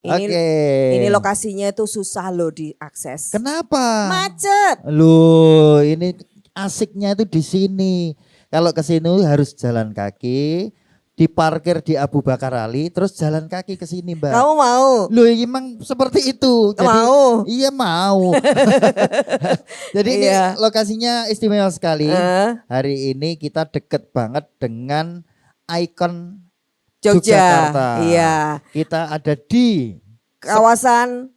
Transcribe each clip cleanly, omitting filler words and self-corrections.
Ini lokasinya itu susah loh diakses. Kenapa? Macet. Loh, ini asiknya itu di sini. Kalau ke sini harus jalan kaki, diparkir di Abu Bakar Ali, terus jalan kaki ke sini, Mbak. Kamu mau? Loh, emang seperti itu. Jadi, mau? Iya mau. Jadi ini lokasinya istimewa sekali. Hari ini kita deket banget dengan ikon Yogyakarta. Iya. Kita ada di kawasan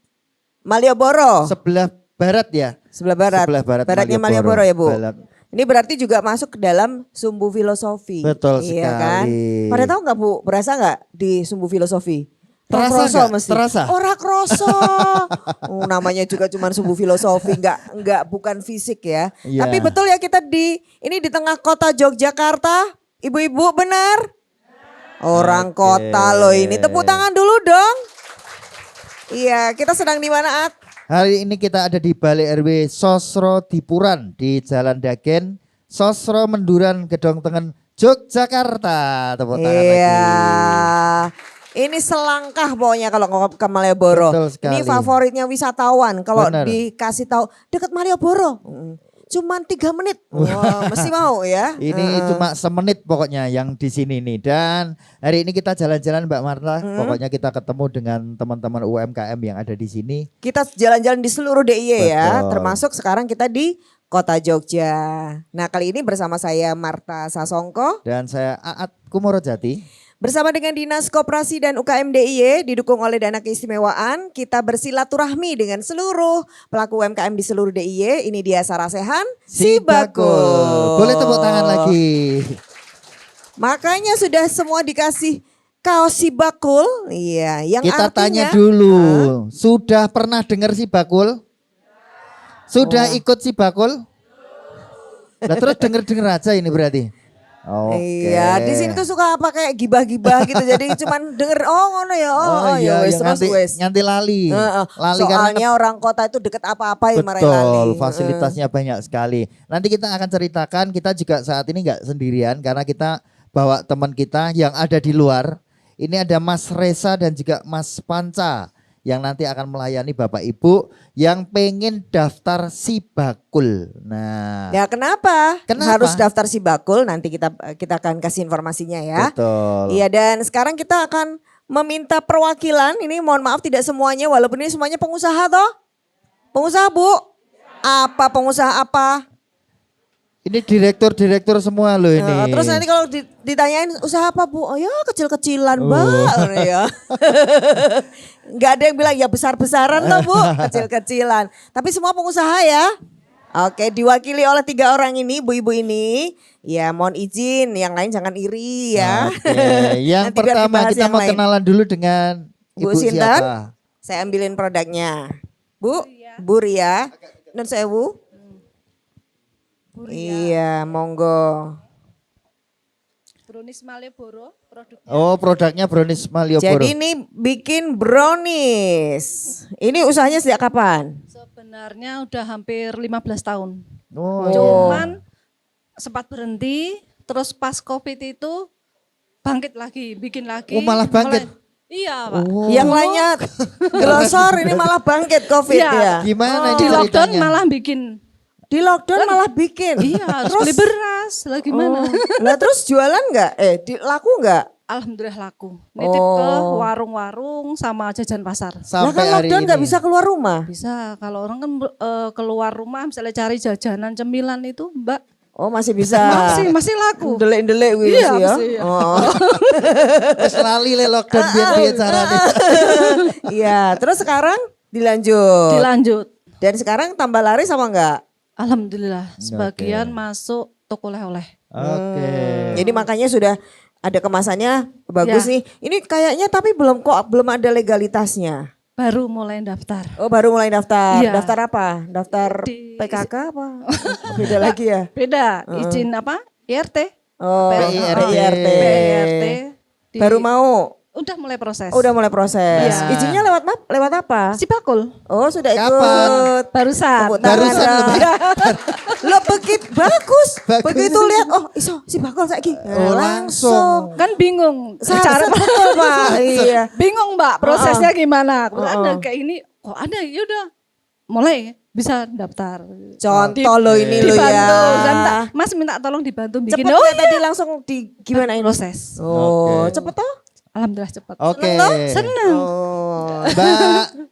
Malioboro. Sebelah barat ya. Sebelah barat. Baratnya Malioboro ya, Bu. Barat. Ini berarti juga masuk ke dalam Sumbu Filosofi. Betul iya sekali. Kan? Pada tahu nggak Bu, berasa nggak di Sumbu Filosofi? Terasa mesti. Terasa. Ora kroso. Namanya juga cuma Sumbu Filosofi, bukan fisik ya. Yeah. Tapi betul ya kita di tengah kota Yogyakarta. Ibu-ibu benar? Orang kota loh ini. Tepuk tangan dulu dong. Iya, kita sedang di mana, At? Hari ini kita ada di Balai RW Sosro Dipuran di Jalan Dagen, Sosro Menduran, Gedong Tengen, Yogyakarta. Tepuk tangan lagi. Ini selangkah pokoknya kalau ke Malioboro. Ini favoritnya wisatawan kalau dikasih tahu dekat Malioboro. Cuman 3 menit, wah mesti mau ya. Ini cuma semenit pokoknya yang di sini nih. Dan hari ini kita jalan-jalan Mbak Marta. Pokoknya kita ketemu dengan teman-teman UMKM yang ada di sini. Kita jalan-jalan di seluruh DIY ya, termasuk sekarang kita di Kota Jogja. Nah kali ini bersama saya Marta Sasongko. Dan saya Aat Kumorojati. Bersama dengan Dinas Koperasi dan UKM DIY didukung oleh dana keistimewaan, kita bersilaturahmi dengan seluruh pelaku UMKM di seluruh DIY. Ini dia Sarasehan Si Bakul. Boleh tepuk tangan lagi. Makanya sudah semua dikasih kaos Si Bakul. Iya, yang kita artinya, tanya dulu, sudah pernah dengar Si Bakul? Sudah ikut Si Bakul? Nah, terus denger-denger aja ini berarti. Iya, di sini tuh suka apa kayak gibah-gibah gitu. Jadi cuman denger ngono ya. Nganti lali. Soalnya orang kota itu deket apa-apa ya marahin lali. Betul, fasilitasnya banyak sekali. Nanti kita akan ceritakan, kita juga saat ini enggak sendirian karena kita bawa teman kita yang ada di luar. Ini ada Mas Reza dan juga Mas Panca yang nanti akan melayani Bapak Ibu yang pengen daftar Si Bakul. Nah, ya kenapa? Harus daftar Si Bakul? Nanti kita akan kasih informasinya ya. Betul. Iya, dan sekarang kita akan meminta perwakilan. Ini mohon maaf tidak semuanya, walaupun ini semuanya pengusaha toh. Pengusaha Bu? Apa pengusaha apa? Ini direktur semua loh ini. Terus nanti kalau ditanyain usaha apa Bu? Oh ya kecil-kecilan Mbak. Ya. Nggak ada yang bilang ya besar-besaran toh Bu, kecil-kecilan. Tapi semua pengusaha ya. Oke, diwakili oleh 3 orang ini, ibu-ibu ini. Ya mohon izin, yang lain jangan iri ya. Oke, yang pertama kita mau kenalan dulu dengan Ibu Sinten. Siapa? Saya ambilin produknya. Bu Ria. Dan saya Bu. Iya, monggo. Brownies Malioboro produknya. Oh, produknya Brownies Malioboro. Jadi ini bikin brownies. Ini usahanya sejak kapan? Sebenarnya udah hampir 15 tahun. Cuman sempat berhenti, terus pas Covid itu bangkit lagi, bikin lagi. Oh, malah bangkit. Iya, Pak. Yang lainnya glosor, ini malah bangkit Covid ya. Gimana di ceritanya? lockdown malah bikin. Di lockdown malah bikin. Iya, harus beli beras. Lah gimana? Lah terus jualan enggak? Laku enggak? Alhamdulillah laku. Nitip ke warung-warung sama jajan pasar. Lah kan lockdown enggak bisa keluar rumah? Bisa, kalau orang kan keluar rumah misalnya cari jajanan cemilan itu, Mbak. Oh masih bisa. Masih laku. Delek-delek gitu ya. Iya. Wes lali le lockdown biar carane. Iya, terus sekarang dilanjut. Dan sekarang tambah laris sama enggak? Alhamdulillah, sebagian masuk toko oleh-oleh. Oke. Jadi makanya sudah ada kemasannya bagus nih. Ini kayaknya tapi belum ada legalitasnya. Baru mulai daftar. Oh, baru mulai daftar. Iya. Daftar apa? Daftar PKK apa? Beda lagi ya? Beda, izin apa? IRT. Oh, PIRT. Baru mau? Udah mulai proses. Udah mulai proses. Iya. Izinnya lewat apa? Si Bakul. Oh, sudah Kapan? ikut. Barusan. Lo Bagus. Bagus. Begitu lihat, oh iso si bakul saiki. Oh, langsung. Kan bingung. Cara betul Pak. Iya. Bingung Mbak, prosesnya gimana? Ada kayak ini, kok ada, yaudah mulai bisa daftar. Contoh lo ini lo Dibantu. ya. Dan Mas minta tolong dibantu bikin. Cepet nggak tadi langsung di gimana ini? Proses. Oh, Oke. cepet toh? Alhamdulillah cepat. Oke. Seneng. Oh.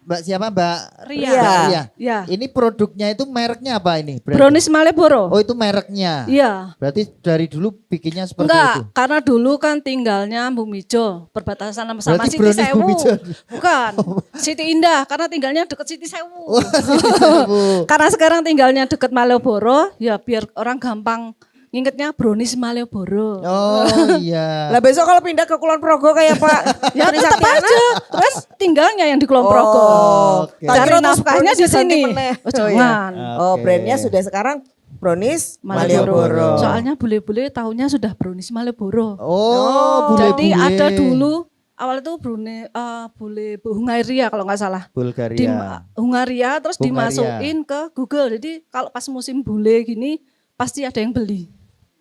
Mbak siapa Mbak? Ria. Mbak Ria. Ya. Ini produknya itu mereknya apa ini? Berarti? Brownies Malioboro. Oh itu mereknya. Iya. Berarti dari dulu bikinnya seperti Enggak, itu. karena dulu kan tinggalnya Bumijo, perbatasan sama Berarti Siti brownies Sewu. Bumijo. Bukan, Siti Indah karena tinggalnya deket Siti Sewu. Wah, Sewu. Karena sekarang tinggalnya deket Malioboro, ya biar orang gampang ngingetnya Brownies Malioboro. Oh iya. Lah besok kalau pindah ke Kulon Progo kayak Pak Ya Tri tetap Saktiana. aja. Terus tinggalnya yang di Kulon Progo. Oke. Tak Cari kira terus nafkahnya di brownies ganti sini. meneh. Oh, Oh, iya. jangan. Oh, Oke. brandnya sudah sekarang Brownies Malioboro. Malioboro. Soalnya bule-bule tahunya sudah Brownies Malioboro. Oh, bule-bule. Jadi ada dulu awal itu bule Hungaria kalau nggak salah. Di Bulgaria. Hungaria terus Hungaria. dimasukin ke Google. Jadi kalau pas musim bule gini pasti ada yang beli.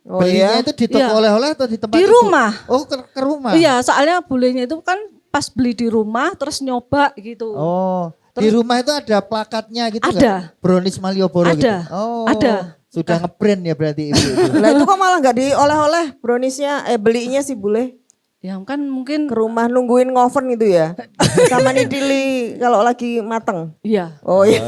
Oh Belinya iya. itu di toko Iya. oleh-oleh atau di tempat Di ibu? rumah. Oh ke rumah. Iya, soalnya bulenya itu kan pas beli di rumah terus nyoba gitu. Oh, di rumah itu ada plakatnya gitu Ada. nggak? Brownies Malioboro gitu. Ada. Oh, Ada. Sudah ngebrand ya berarti ibu itu. Lah itu kok malah nggak dioleh-oleh browniesnya belinya si bule Ya kan mungkin ke rumah nungguin ngoven gitu ya. Sama nidili kalau lagi mateng. iya. Oh iya.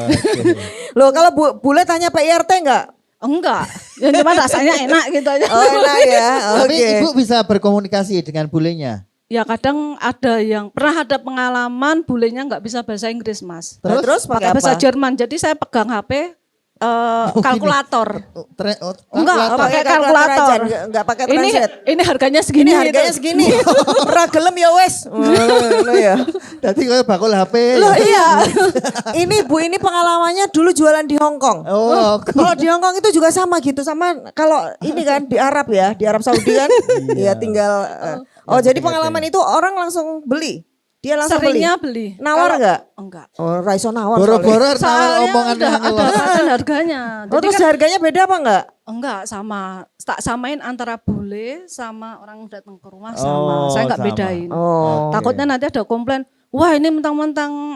Loh kalau bule tanya PIRT enggak? Enggak. Ya cuma rasanya enak gitu aja. Oh enak ya. Tapi Oke. ibu bisa berkomunikasi dengan bulenya. Ya kadang ada yang pernah ada pengalaman bulenya nggak bisa bahasa Inggris Mas. Terus pakai apa? Bahasa Jerman. Jadi saya pegang HP kalkulator. Enggak, Kalkulator. pakai aja, kalkulator. enggak pakai Ini translate. ini harganya segini. Ini harganya gitu. segini. Ora gelem ya wes. Lo ya. Jadi kayak bakul HP. Loh iya. Ini Bu ini pengalamannya dulu jualan di Hong Kong. Oh, Kalau di Hong Kong itu juga sama gitu sama kalau ini kan di Arab ya, di Arab Saudi kan. Iya tinggal oh jadi pengalaman itu orang langsung beli. Dia langsung Seringnya beli. beli. Nawar Kalau- enggak? Enggak. Oh, Raiso nawar. boro-boro nawar Soalnya omongan udah yang ada lewat. batasan harganya. Oh, Jadi terus kan harganya beda apa enggak? enggak sama. Tak samain antara bule sama orang datang ke rumah Oh, sama. Saya enggak sama. bedain. Oh. Takutnya nanti ada komplain. Wah ini mentang-mentang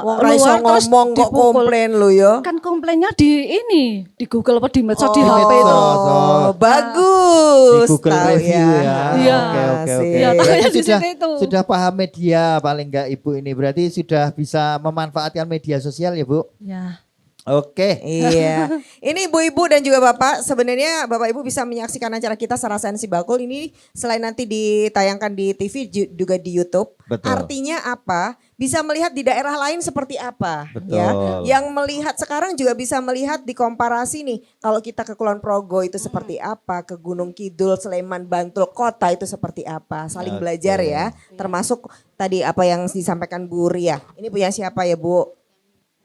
Wong Raiso luar terus ngomong kok dipukul. komplain lo ya. Kan komplainnya di ini, di Google apa di medsos di di HP itu. medsos. Oh, bagus. Di Google Tahu review ya. Iya. Oke oke oke. Sip. Iya, Berarti makanya di sudah situ itu. sudah paham media paling enggak ibu ini. Berarti sudah bisa memanfaatkan media sosial ya bu. Ya. Oke. Iya. Ini ibu-ibu dan juga bapak, sebenarnya bapak ibu bisa menyaksikan acara kita Sarasan Si Bakul ini selain nanti ditayangkan di TV juga di YouTube. Betul. Artinya apa? Bisa melihat di daerah lain seperti apa, Betul. ya. Yang melihat sekarang juga bisa melihat di komparasi nih. Kalau kita ke Kulon Progo itu seperti apa, ke Gunung Kidul, Sleman, Bantul, kota itu seperti apa. Saling Oke. belajar ya. Termasuk tadi apa yang disampaikan Bu Ria. Ini punya siapa ya Bu?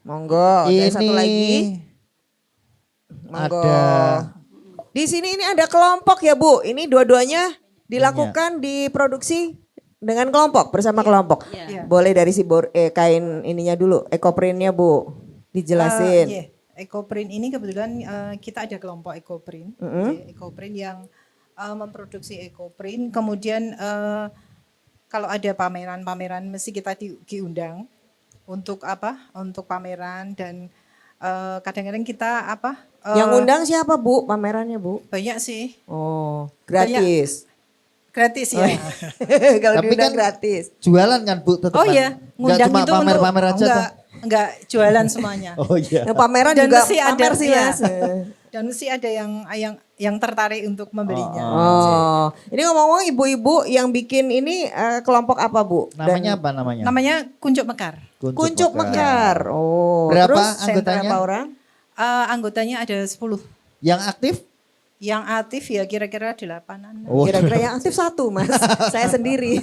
Monggo, ada satu lagi. Monggo. Ada. Di sini ini ada kelompok ya Bu. Ini dua-duanya dilakukan diproduksi dengan kelompok bersama kelompok. Iya. Boleh dari si kain ininya dulu, ekoprintnya Bu, dijelasin. Iya, Ekoprint ini kebetulan kita ada kelompok Ekoprint. Jadi, Ekoprint yang memproduksi Ekoprint. Kemudian kalau ada pameran-pameran mesti kita diundang untuk apa? Untuk pameran dan kadang-kadang kita apa? Yang undang siapa Bu? Pamerannya Bu? Banyak sih, Oh, gratis. gratis ya. Kalau Tapi diundang kan gratis. Jualan kan bu tetap. Oh iya, Enggak ngundang cuma itu pamer-pamer aja tuh. enggak jualan semuanya. Oh iya. Yang pameran Dan juga mesti ada, pamer sih iya. Mas. Dan mesti ada yang tertarik untuk membelinya. Oh, ini ngomong-ngomong ibu-ibu yang bikin ini kelompok apa Bu? Namanya apa namanya? Namanya Kuncup Mekar. Kuncup Mekar. Oh, Berapa terus anggotanya? berapa orang? Anggotanya ada 10. Yang aktif? Yang aktif ya kira-kira 8-an. Oh. Kira-kira yang aktif satu Mas. Saya sendiri.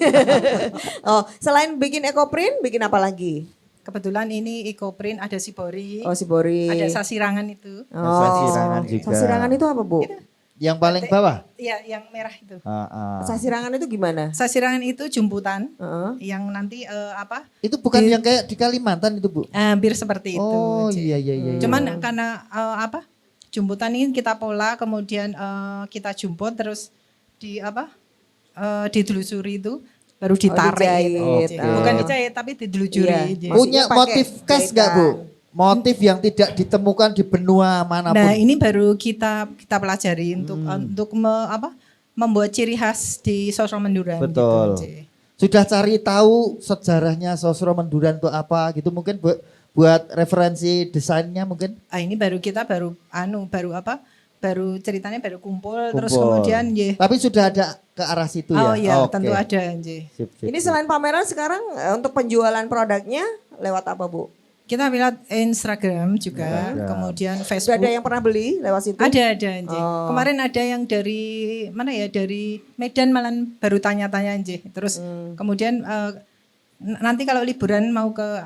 Oh, selain bikin ekoprint, bikin apa lagi? Kebetulan ini Ekoprint ada Sibori, Oh, si Bori. ada Sasirangan itu. Oh, Sasirangan juga. Sasirangan itu apa Bu? Yang paling bawah? Iya, yang merah itu. Sasirangan itu gimana? Sasirangan itu jumputan Heeh. yang nanti Itu bukan yang kayak di Kalimantan itu bu? hampir seperti itu. Oh Ci. iya iya iya. Cuman karena jumputan ini kita pola, kemudian kita jumput terus ditelusuri itu baru ditarik. dijahit. gitu. Oke. Bukan dijahit tapi ditelusuri. Iya. gitu. Punya Maksudnya pakai motif khas nggak Bu? jahitan. Motif yang tidak ditemukan di benua manapun. Nah, ini baru kita pelajari untuk membuat ciri khas di Sosro Menduran. Betul. Gitu, Ci. Sudah cari tahu sejarahnya Sosro Menduran itu apa gitu mungkin buat referensi desainnya mungkin? Ini kita baru ceritanya baru kumpul. Terus Kumpul. kemudian Tapi sudah ada ke arah situ ya? oh iya Oke. tentu ada Ci. Sip, sip, Ini sip. selain pameran sekarang untuk penjualan produknya lewat apa Bu? Kita lihat Instagram juga, Instagram. kemudian Sudah Facebook. ada yang pernah beli lewat situ? Ada Nji. Oh. Kemarin ada yang dari mana ya, dari Medan malah baru tanya-tanya Nji. Terus kemudian nanti kalau liburan mau ke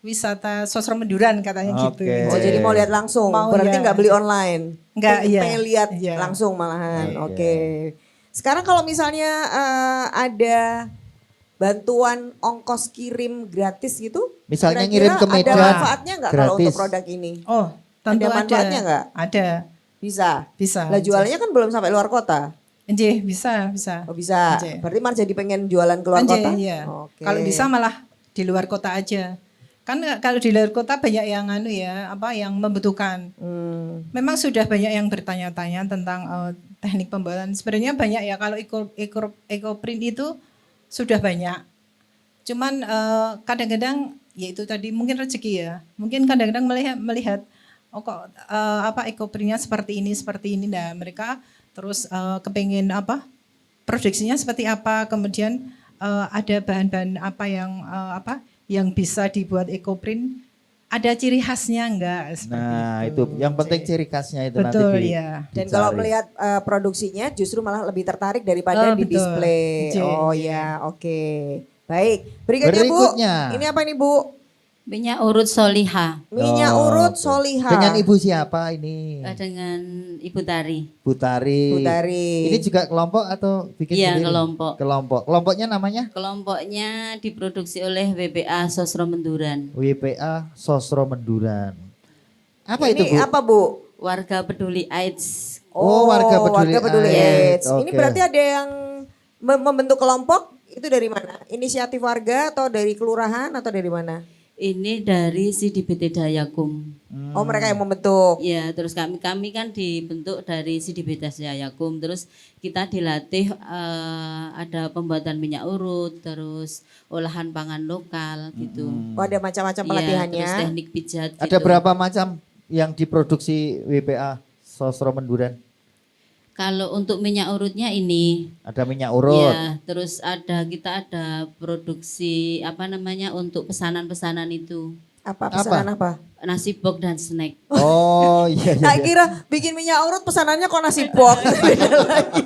wisata Sosro Menduran katanya gitu. Oke. Oh jadi mau lihat langsung, Mau, berarti ya. nggak beli online? Nggak, iya. Pengen lihat Iya. langsung malahan, Oke. oke. Sekarang kalau misalnya ada bantuan ongkos kirim gratis gitu? Misalnya kira-kira ngirim ke Medan, ada manfaatnya nggak kalau untuk gratis. produk ini? Oh, tentu Ada manfaatnya nggak? Ada. Bisa? Bisa. Lah jualannya kan belum sampai luar kota? Nji, bisa. Oh bisa, Nji. berarti Mar jadi pengen jualan keluar Nji, kota? iya. Oke. Kalau bisa malah di luar kota aja. Kan kalau di luar kota banyak yang yang membutuhkan. Memang sudah banyak yang bertanya-tanya tentang teknik pembuatan. Sebenarnya banyak ya, kalau eco-print itu sudah banyak. Cuman kadang-kadang ya itu tadi mungkin rezeki ya. Mungkin kadang-kadang melihat oh kok eco-printnya seperti ini. Nah, mereka terus kepengen produksinya seperti apa, kemudian ada bahan-bahan apa yang bisa dibuat eco-print, ada ciri khasnya enggak seperti Nah itu. itu yang penting ciri khasnya itu Betul, nanti ya. Dan dicari. kalau melihat produksinya justru malah lebih tertarik daripada di Betul. display. J. Oh ya, oke. Baik, berikutnya Berikutnya. Bu. Ini apa nih Bu? Minyak urut soliha Minyak Oh, urut oke. soliha. Dengan ibu siapa ini? dengan Ibu Tari. Butari. Butari. Ini juga kelompok atau bikin Iya, sendiri? kelompok. Kelompoknya namanya? Kelompoknya diproduksi oleh WPA Sosro Menduran. WPA Sosro Menduran. Apa itu Ini Bu? apa Bu? Warga peduli AIDS. Oh, warga peduli AIDS. AIDS. Ini Oke. berarti ada yang membentuk kelompok itu dari mana? Inisiatif warga atau dari kelurahan atau dari mana? Ini dari CDBT Dayakum. Oh mereka yang membentuk. Ya, terus kami kan dibentuk dari CDBT Dayakum. Terus kita dilatih ada pembuatan minyak urut, terus olahan pangan lokal gitu. Oh ada macam-macam Iya, pelatihannya. terus teknik pijat. Ada gitu. berapa macam yang diproduksi WPA Sosro Menduran? Kalau untuk minyak urutnya ini. Ada minyak urut. Ya, terus kita ada produksi untuk pesanan-pesanan itu. Apa pesanan apa? Nasi box dan snack. Oh iya iya. Tak iya. kira bikin minyak urut pesanannya kok nasi box. Beda lagi.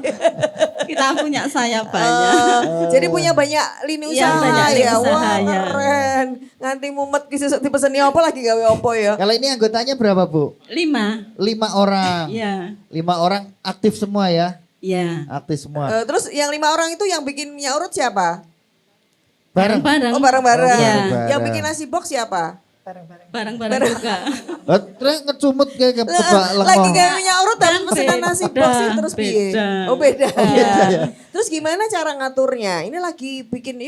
Kita punya saya banyak. Jadi punya banyak lini Iya, usaha banyak lini ya. usaha, Wah ya. keren. Nganti mumet dipeseni apa lagi gawe apa ya. Kalau ini anggotanya berapa Bu? 5. 5 orang. Iya. 5 orang aktif semua ya? Iya. Aktif semua. Terus yang 5 orang itu yang bikin minyak urut siapa? Bareng-bareng. Oh bareng-bareng. Iya. Yang bikin nasi box siapa? Bareng-bareng juga. Terus ngecumut kayak Lagi lengoh. gawe minyak urut dan Kan pesenan nasi box beda, sih terus piye? beda. Oh beda. beda ya. Terus gimana cara ngaturnya? Ini lagi bikin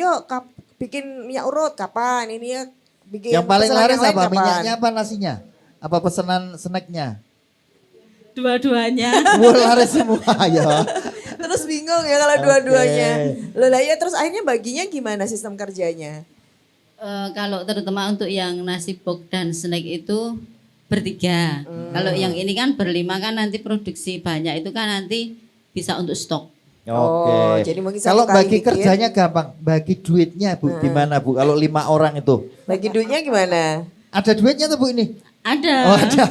bikin minyak urut kapan? Ini ya bikin Yang paling pesanan laris yang lain apa? kapan? Minyaknya apa nasinya? Apa pesanan snacknya? Dua-duanya. Wah laris semua ya. Terus bingung ya kalau Oke. dua-duanya. Loh lah ya terus akhirnya baginya gimana sistem kerjanya? Kalau terutama untuk yang nasi box dan snack itu bertiga. Kalau yang ini kan berlima kan nanti produksi banyak itu kan nanti bisa untuk stok. Oh, Oke. jadi mungkin Kalau satu kali bagi bikin. kerjanya gampang, bagi duitnya Bu gimana Bu? Kalau 5 orang itu Bagi duitnya gimana? ada duitnya tuh Bu ini? Ada. Oh ada.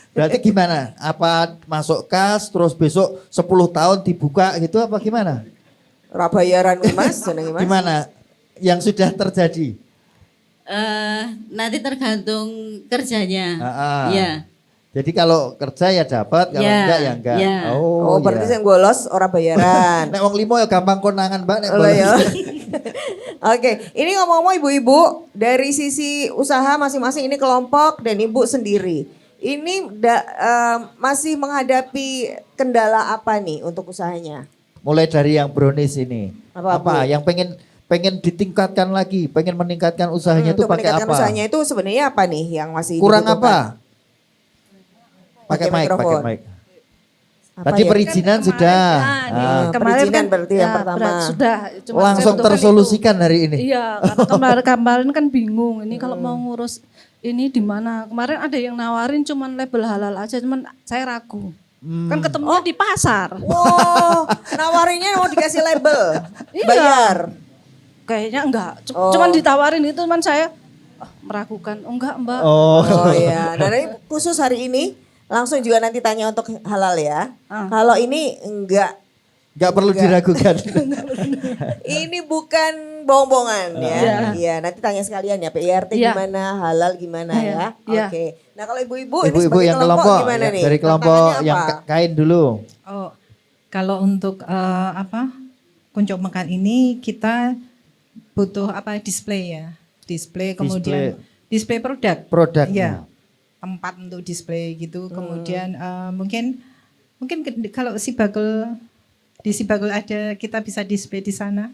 Berarti gimana? Apa masuk kas terus besok 10 tahun dibuka gitu apa gimana? Rabayaran Mas, jenenge Mas. Gimana? Yang sudah terjadi? Nanti tergantung kerjanya. Iya. Jadi kalau kerja ya dapat, kalau Ya, enggak ya enggak. ya. Oh, berarti ya. yang bolos ora bayaran. Nek wong limo ya gampang konangan Mbak nek Oh, bolos. ya. Oke, ini ngomong-ngomong ibu-ibu dari sisi usaha masing-masing ini kelompok dan ibu sendiri. Ini masih menghadapi kendala apa nih untuk usahanya? Mulai dari yang brownies ini. Apa, Bu? Yang pengen ditingkatkan lagi, pengen meningkatkan usahanya itu Untuk pakai meningkatkan apa? usahanya itu sebenarnya apa nih yang masih Kurang dibutuhkan? apa? Pakai mic, pakai mikrofon. mic. Apa Tadi ya? perizinan sudah. Perizinan berarti yang pertama. Sudah. Cuma Langsung saya butuhkan tersolusikan hari ini. Iya, karena kemarin kan bingung. Ini kalau mau ngurus ini di mana? Kemarin ada yang nawarin cuman label halal aja, cuman saya ragu. Kan ketemunya di pasar. Wow, nawarinnya mau dikasih label, Iya. bayar. Kayaknya enggak. Cuman ditawarin itu cuman saya meragukan. Oh enggak, Mbak. Oh. Oh iya, nah ini khusus hari ini langsung juga nanti tanya untuk halal ya. Kalau ini enggak, Perlu diragukan. ini bukan bohong-bohongan ya. Iya, nanti tanya sekalian ya PIRT Iya. gimana, halal gimana ya. Iya. Oke. Nah kalau ibu-ibu ini Ibu-ibu sebagai yang kelompok kelompok, gimana ya, nih? dari kelompok Tantangannya yang apa? kain dulu. Oh, kalau untuk kuncup makan ini kita butuh display ya. Display kemudian display produk. Produknya. Iya. Tempat untuk display gitu. Kemudian mungkin kalau di Sibagul ada kita bisa display di sana.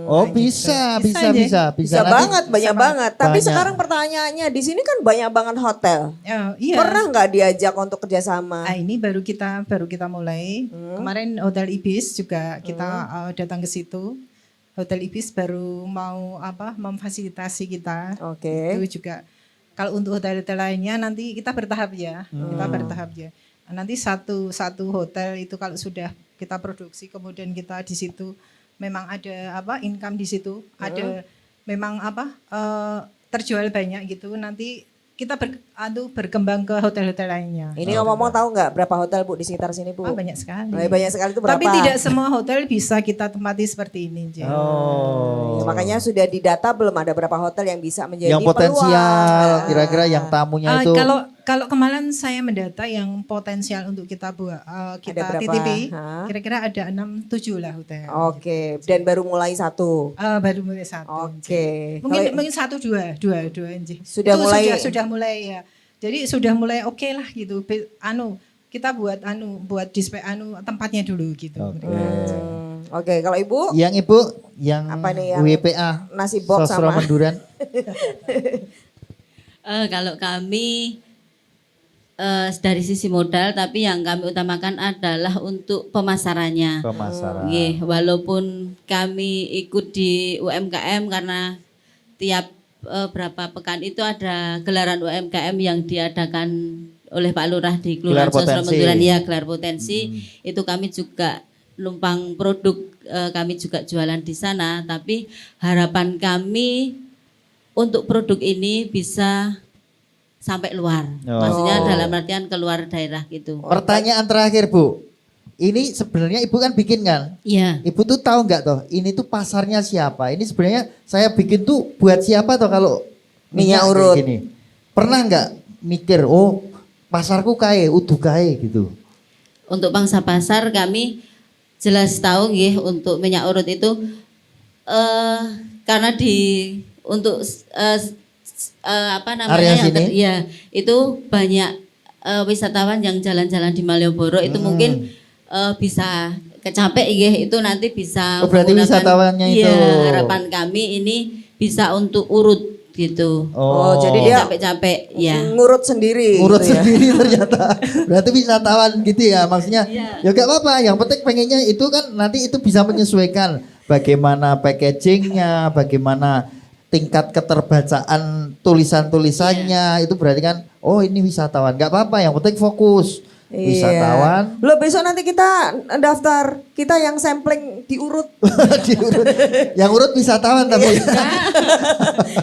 Oh bisa Bisa bisa. Bisa Nanti banget, banyak banget. Tapi banyak. sekarang pertanyaannya di sini kan banyak banget hotel. Iya. Pernah nggak diajak untuk kerjasama? Ini baru kita mulai. Kemarin Hotel Ibis juga kita datang ke situ. Hotel Ibis baru mau memfasilitasi kita. Oke. Itu juga kalau untuk hotel-hotel lainnya nanti kita bertahap ya. Kita bertahap ya. Nanti satu hotel itu kalau sudah kita produksi kemudian kita di situ memang ada income di situ, ada memang terjual banyak gitu. Nanti kita berkembang ke hotel-hotel lainnya. Ini ngomong tahu nggak berapa hotel Bu di sekitar sini Bu? Banyak sekali. Banyak sekali itu berapa? Tapi tidak semua hotel bisa kita tempati seperti ini. Jen. Oh. Ya, makanya sudah didata belum ada berapa hotel yang bisa menjadi Yang potensial, peluang. kira-kira yang tamunya itu. Kalau kemarin saya mendata yang potensial untuk kita buat kita berapa? titipi, Hah? kira-kira ada 6-7 lah hotel. Oke, dan baru mulai satu. Baru mulai satu. Oke. Mungkin Kalau- mungkin dua Nji. Sudah Itu mulai- sudah mulai ya. Jadi sudah mulai oke lah gitu. Kita buat display tempatnya dulu gitu. Oke, kalau Ibu Yang ibu, yang Apa nih yang WPA, nasi box Sosro sama- Menduran. Kalau kami dari sisi modal, tapi yang kami utamakan adalah untuk pemasarannya. Pemasaran. Nggih, walaupun kami ikut di UMKM karena tiap berapa pekan itu ada gelaran UMKM yang diadakan oleh Pak Lurah di Kelurahan Gelar Sosro potensi. Menduran, ya gelar potensi. Itu kami juga numpang produk, kami juga jualan di sana. Tapi harapan kami untuk produk ini bisa sampai luar. Maksudnya dalam artian keluar daerah gitu. Pertanyaan terakhir Bu, ini sebenarnya ibu kan bikin kan? Iya. Ibu tuh tahu nggak toh, ini tuh pasarnya siapa? Ini sebenarnya saya bikin tuh buat siapa toh kalau Minyak kayak urut. gini? Pernah nggak mikir, oh pasarku kae, udah kae gitu? Untuk pangsa pasar kami jelas tahu nggih untuk minyak urut itu karena untuk Area yang sini? ya itu banyak wisatawan yang jalan-jalan di Malioboro itu mungkin bisa kecapek nggih, itu nanti bisa Oh, berarti menggunakan- wisatawannya itu. Iya, harapan kami ini bisa untuk urut gitu. Oh, jadi dia Capek-capek ya. ngurut sendiri. Ngurut gitu ya. sendiri ternyata. Berarti wisatawan gitu ya maksudnya. Ya gak apa-apa, yang penting pengennya itu kan nanti itu bisa menyesuaikan bagaimana packagingnya, bagaimana tingkat keterbacaan tulisan-tulisannya, itu berarti kan oh ini wisatawan. Gak apa-apa, yang penting fokus. Wisatawan. Loh besok nanti kita daftar, kita yang sampling diurut. Diurut. Yang urut wisatawan tapi.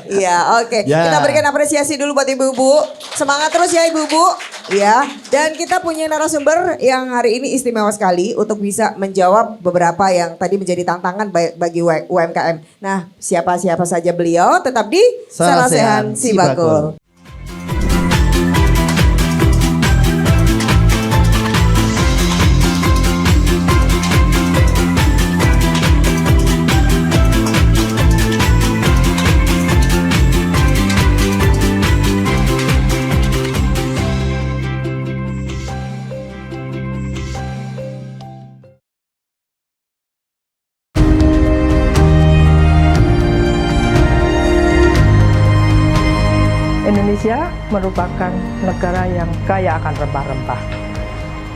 Iya, oke. Ya. Kita berikan apresiasi dulu buat ibu-ibu. Semangat terus ya ibu-ibu. Ya. Dan kita punya narasumber yang hari ini istimewa sekali untuk bisa menjawab beberapa yang tadi menjadi tantangan bagi UMKM. Nah, siapa-siapa saja beliau tetap di Sarasehan Sarasehan Sibagul. merupakan negara yang kaya akan rempah-rempah.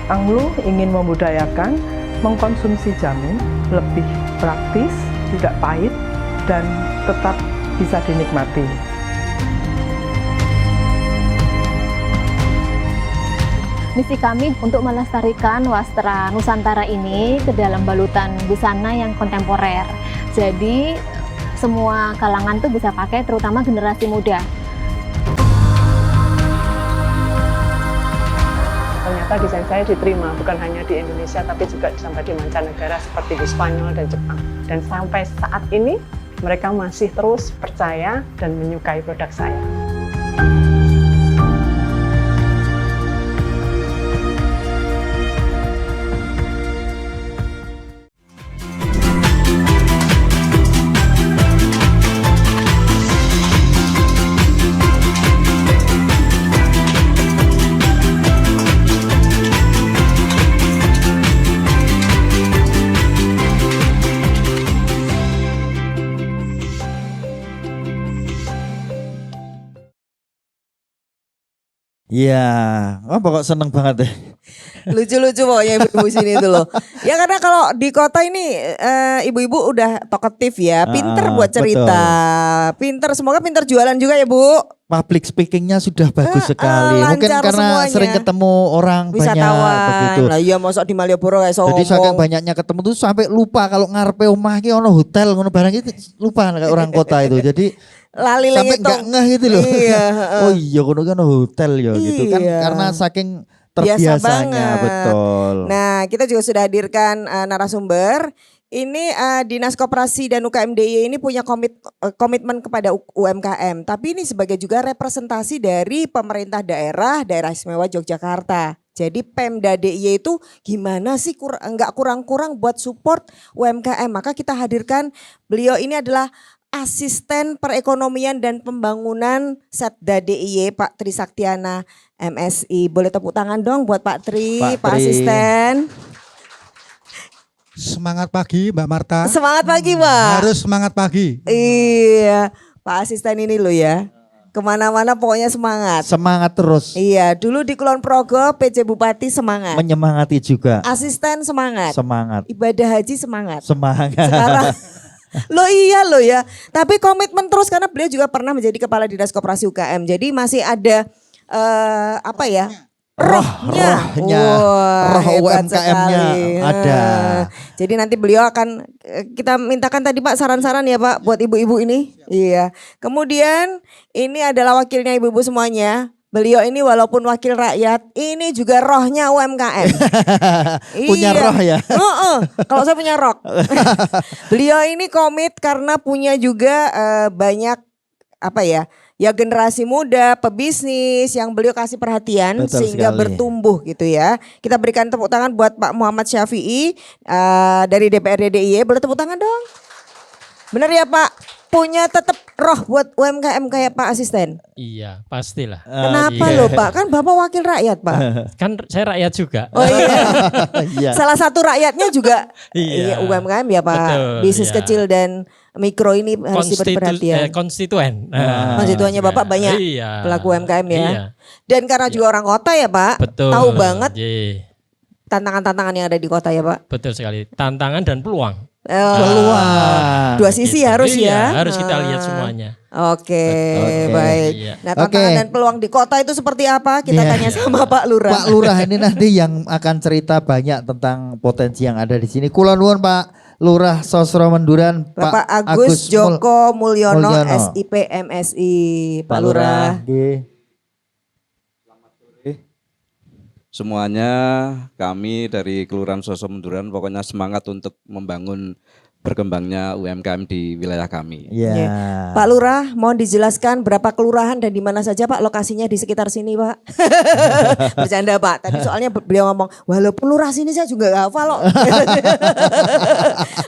Anglo ingin membudayakan mengkonsumsi jamu lebih praktis, tidak pahit, dan tetap bisa dinikmati. Misi kami untuk melestarikan wastra Nusantara ini ke dalam balutan busana yang kontemporer. Jadi semua kalangan tuh bisa pakai, terutama generasi muda. Ternyata desain saya diterima bukan hanya di Indonesia tapi juga sampai di mancanegara seperti di Spanyol dan Jepang. Dan sampai saat ini mereka masih terus percaya dan menyukai produk saya. Iya, oh pokok seneng banget deh. Lucu-lucu pokoknya ibu-ibu sini itu loh. Ya karena kalau di kota ini ibu-ibu udah talkative ya, pinter buat cerita, pinter, semoga pinter jualan juga ya Bu. Public speakingnya sudah bagus sekali. Mungkin lancar karena semuanya. sering ketemu orang banyak Wisatawan. begitu. Lah iya mosok di Malioboro kayak Jadi ngomong. saking banyaknya ketemu tuh sampai lupa kalau ngarepe omah ki ono hotel ngono barang itu lupa kayak orang kota itu. Jadi lali sampai itu. nggak ngeh gitu loh. Iya, Oh iya kono kan hotel ya gitu kan Iya. karena saking Biasa terbiasanya banget. betul. Nah, kita juga sudah hadirkan narasumber. Ini Dinas Koperasi dan UKM DIY ini punya komitmen kepada UMKM. Tapi ini sebagai juga representasi dari pemerintah daerah Istimewa Yogyakarta. Jadi Pemda DIY itu gimana sih nggak kurang-kurang buat support UMKM. Maka kita hadirkan beliau ini adalah Asisten Perekonomian dan Pembangunan Setda DIY Pak Tri Saktiana MSI. Boleh tepuk tangan dong buat Pak Tri, Pak Tri. Asisten. Semangat pagi Mbak Marta. Semangat pagi Pak. Harus semangat pagi. Iya, Pak Asisten ini loh ya. Kemana-mana pokoknya semangat. Semangat terus. Iya, dulu di Kulon Progo PJ Bupati semangat. Menyemangati juga. Asisten semangat. Semangat. Ibadah haji semangat. Semangat. Sekarang Loh iya loh ya. Tapi komitmen terus karena beliau juga pernah menjadi Kepala Dinas Koperasi UKM. Jadi masih ada apa ya? Rohnya. Wah, roh hebat UMKM-nya sekali. ada. Jadi nanti beliau akan kita mintakan tadi Pak saran-saran ya Pak buat ibu-ibu ini. Iya. Kemudian ini adalah wakilnya ibu-ibu semuanya. Beliau ini walaupun wakil rakyat, ini juga rohnya UMKM. Punya roh ya? Kalau saya punya roh. Beliau ini komit karena punya juga banyak apa ya? Ya generasi muda, pebisnis yang beliau kasih perhatian Betul sehingga sekali. bertumbuh gitu ya. Kita berikan tepuk tangan buat Pak Muhammad Syafi'i dari DPRD DIY. Boleh tepuk tangan dong? Bener ya Pak? Punya tetap roh buat UMKM kayak Pak Asisten. Iya, pastilah. Kenapa Iya. loh Pak? Kan Bapak wakil rakyat Pak. Kan saya rakyat juga. Oh iya. Iya. Salah satu rakyatnya juga Iya. UMKM ya Pak. Betul, Bisnis iya. kecil dan mikro ini harus diberi perhatian. Konstituen. Konstituennya Bapak banyak Iya. pelaku UMKM ya. Iya. Dan karena juga orang kota ya Pak. Betul. Tahu banget Iya. tantangan-tantangan yang ada di kota ya Pak. Betul sekali. Tantangan dan peluang. Peluang. Dua sisi Gitu. harus Iya, ya. harus kita lihat semuanya. Oke, Oke. baik. Iya. Nah, tantangan Oke. dan peluang di kota itu seperti apa? Kita Iya. tanya sama Pak Lurah. Pak Lurah ini nanti yang akan cerita banyak tentang potensi yang ada di sini. Kula nuwun Pak Lurah Sosro Menduran, Bapak Agus Joko Mulyono, Mulyono. SIP MSI. Pak Lurah. Nggih. Semuanya kami dari Kelurahan Sosro Menduran pokoknya semangat untuk membangun berkembangnya UMKM di wilayah kami. Iya. Pak Lurah, mohon dijelaskan berapa kelurahan dan di mana saja Pak lokasinya di sekitar sini Pak. Bercanda Pak, tadi soalnya beliau ngomong, walaupun lurah sini saya juga gak hafal loh.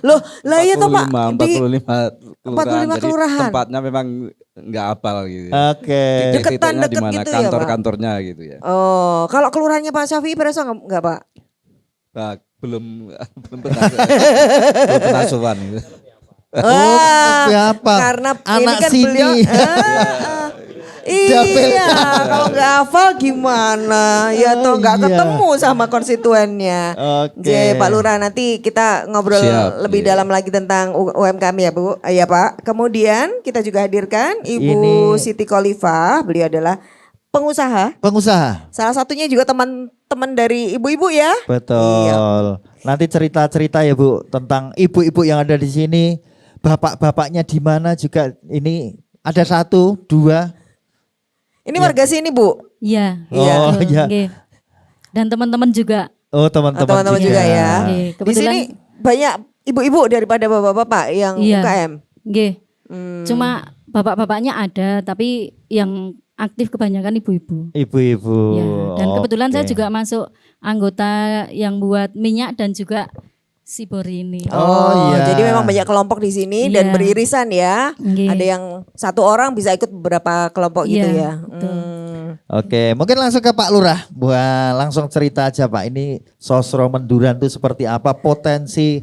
Loh, lah iya tuh Pak. 45 45 kelurahan. Jadi kelurahan. tempatnya memang nggak hafal gitu. Oke. Deketan, Titik-titiknya deket di mana gitu ya, Pak? kantor-kantornya gitu ya. Oh, kalau kelurahannya Pak Syafi'i Preso enggak Pak? Nah, belum pernah sowan gitu. Oh, tapi apa? Karena ini Anak kan sini. beliau Iya, kalau nggak hafal gimana? Ya toh nggak Iya. ketemu sama konstituennya. Oke. Jadi Pak Lurah, nanti kita ngobrol Siap, lebih iya. dalam lagi tentang UMKM ya Bu, ya Pak. Kemudian kita juga hadirkan Ibu Ini- Siti Khalifah, beliau adalah pengusaha. Pengusaha. Salah satunya juga teman-teman dari ibu-ibu ya. Betul. Iya. Nanti cerita-cerita ya Bu tentang ibu-ibu yang ada di sini, bapak-bapaknya di mana juga ini ada 1, 2. Ini warga sini Bu. Iya. Oh, betul, iya. nggih. Dan teman-teman juga. Oh, teman-teman Teman-teman juga ya. Nggih, Di kebetulan sini banyak ibu-ibu daripada bapak-bapak yang Iya. UKM. nggih. Hmm. Cuma bapak-bapaknya ada, tapi yang aktif kebanyakan ibu-ibu. Ibu-ibu. Ya, dan kebetulan saya Oke. juga masuk anggota yang buat minyak dan juga Sibori ini. Oh, iya. Jadi memang banyak kelompok di sini dan Iya. beririsan ya. Nggih. Ada yang satu orang bisa ikut beberapa kelompok gitu Iya, ya. betul. Oke, mungkin langsung ke Pak Lurah. Wah, langsung cerita aja Pak. Ini Sosro Menduran itu seperti apa? Potensi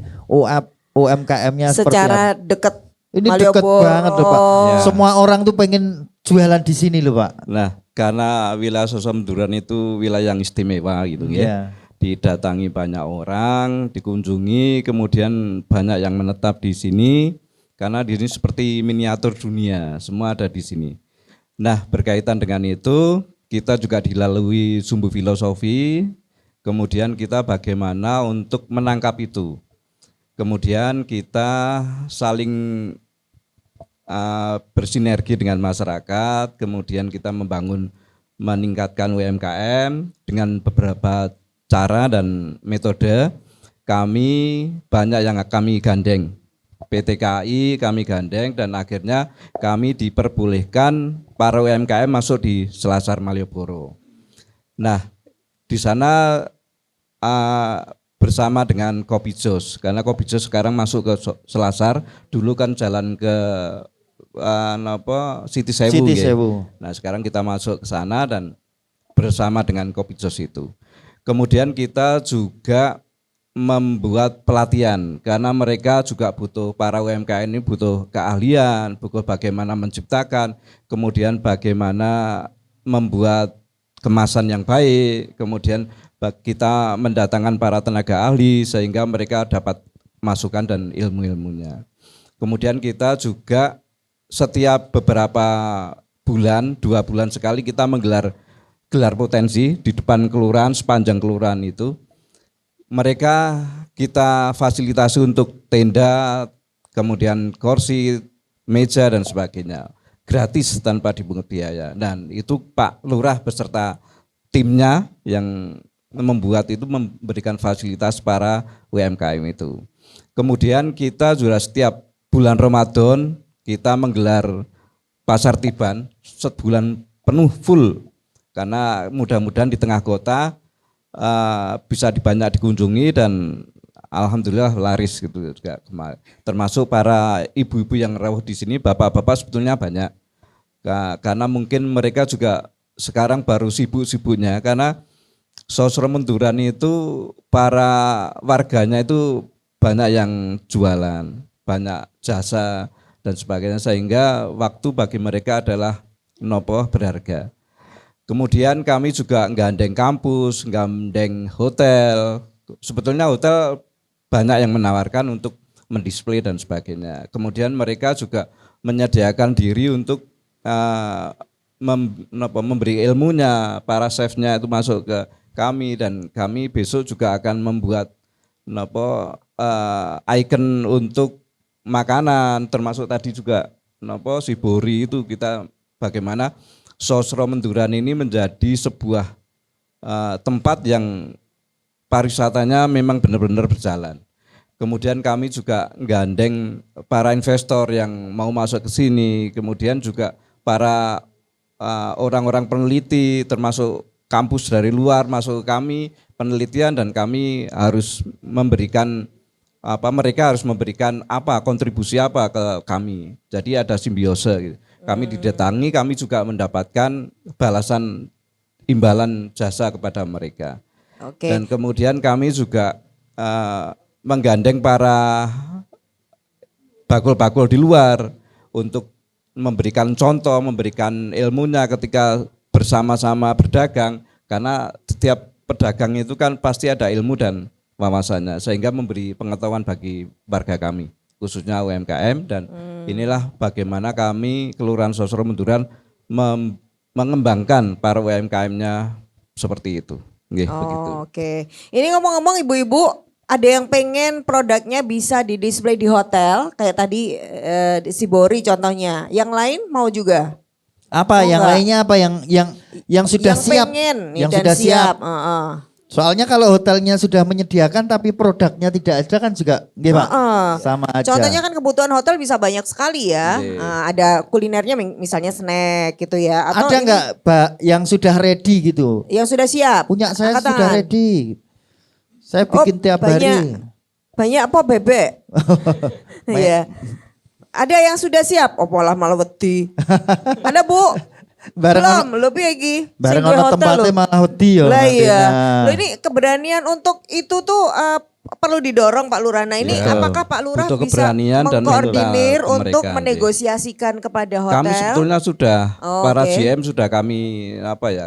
UMKM-nya seperti Secara apa? dekat Ini deket Malioboro. banget loh Pak. Ya. Semua orang tuh pengen jualan di sini loh Pak. Nah, karena wilayah Sosro Menduran itu wilayah yang istimewa gitu ya. Iya. Didatangi banyak orang, dikunjungi, kemudian banyak yang menetap di sini karena di sini seperti miniatur dunia, semua ada di sini. Nah, berkaitan dengan itu, kita juga dilalui sumbu filosofi, kemudian kita bagaimana untuk menangkap itu. Kemudian kita saling bersinergi dengan masyarakat, kemudian kita meningkatkan UMKM dengan beberapa cara dan metode. Kami banyak yang kami gandeng, PT KAI kami gandeng, dan akhirnya kami diperbolehkan para UMKM masuk di Selasar Malioboro. Nah, di sana bersama dengan Kopi Jos, karena Kopi Jos sekarang masuk ke Selasar, dulu kan jalan ke Siti Sewu. Siti ya. Sewu. Nah, sekarang kita masuk ke sana dan bersama dengan Kopi Jos itu. Kemudian kita juga membuat pelatihan karena mereka juga butuh, para UMKM ini butuh keahlian, butuh bagaimana menciptakan, kemudian bagaimana membuat kemasan yang baik, kemudian kita mendatangkan para tenaga ahli sehingga mereka dapat masukan dan ilmu-ilmunya. Kemudian kita juga setiap beberapa bulan, 2 bulan sekali kita menggelar potensi di depan kelurahan, sepanjang kelurahan itu. Mereka kita fasilitasi untuk tenda, kemudian kursi, meja dan sebagainya. Gratis tanpa dipungut biaya. Dan itu Pak Lurah beserta timnya yang membuat itu, memberikan fasilitas para UMKM itu. Kemudian kita juga setiap bulan Ramadan kita menggelar pasar tiban sebulan penuh full, karena mudah-mudahan di tengah kota bisa banyak dikunjungi dan alhamdulillah laris gitu juga. Termasuk para ibu-ibu yang rawuh di sini, bapak-bapak sebetulnya banyak. Karena mungkin mereka juga sekarang baru sibuk-sibuknya, karena Sosro Menduran itu para warganya itu banyak yang jualan, banyak jasa dan sebagainya, sehingga waktu bagi mereka adalah nopo berharga. Kemudian kami juga gandeng kampus, gandeng hotel. Sebetulnya hotel banyak yang menawarkan untuk mendisplay dan sebagainya. Kemudian mereka juga menyediakan diri untuk memberi ilmunya, para chefnya itu masuk ke kami, dan kami besok juga akan membuat icon untuk makanan, termasuk tadi juga Sibori itu kita bagaimana Sosro Menduran ini menjadi sebuah tempat yang pariwisatanya memang benar-benar berjalan. Kemudian kami juga gandeng para investor yang mau masuk ke sini, kemudian juga para orang-orang peneliti, termasuk kampus dari luar masuk ke kami penelitian, dan kami harus memberikan mereka harus memberikan kontribusi apa ke kami. Jadi ada simbiose gitu. Kami didatangi, kami juga mendapatkan balasan imbalan jasa kepada mereka. Oke. Dan kemudian kami juga menggandeng para bakul-bakul di luar untuk memberikan contoh, memberikan ilmunya ketika bersama-sama berdagang, karena setiap pedagang itu kan pasti ada ilmu dan wawasannya, sehingga memberi pengetahuan bagi warga kami, khususnya UMKM. Dan inilah bagaimana kami Kelurahan Sosro Menduran mengembangkan para UMKM-nya seperti itu. Begitu. Oke. Ini ngomong-ngomong ibu-ibu, ada yang pengen produknya bisa di-display di hotel, kayak tadi si Bori contohnya. Yang lain mau juga? Apa yang enggak? lainnya, apa yang sudah yang siap? pengen Yang dan sudah siap. Soalnya kalau hotelnya sudah menyediakan tapi produknya tidak ada kan juga nggih, Pak. Sama aja. Contohnya kan kebutuhan hotel bisa banyak sekali ya. Ada kulinernya misalnya snack gitu ya. Atau ada nggak Pak yang sudah ready gitu? Yang sudah siap? Punya saya Angkat sudah tangan. ready. Saya bikin tiap hari. Banyak apa bebek? Iya. Ada yang sudah siap? Oh malah wedi. Ada Bu? Belum, lebih lagi. Bareng ono tempatnya malah wedi ya. Lah iya. Loh ini keberanian untuk itu tuh perlu didorong Pak Lurah. Nah ini apakah Pak Lurah butuh bisa keberanian dan mengkoordinir mental untuk mereka, menegosiasikan kepada hotel? Kami sebetulnya sudah para Oke. GM sudah kami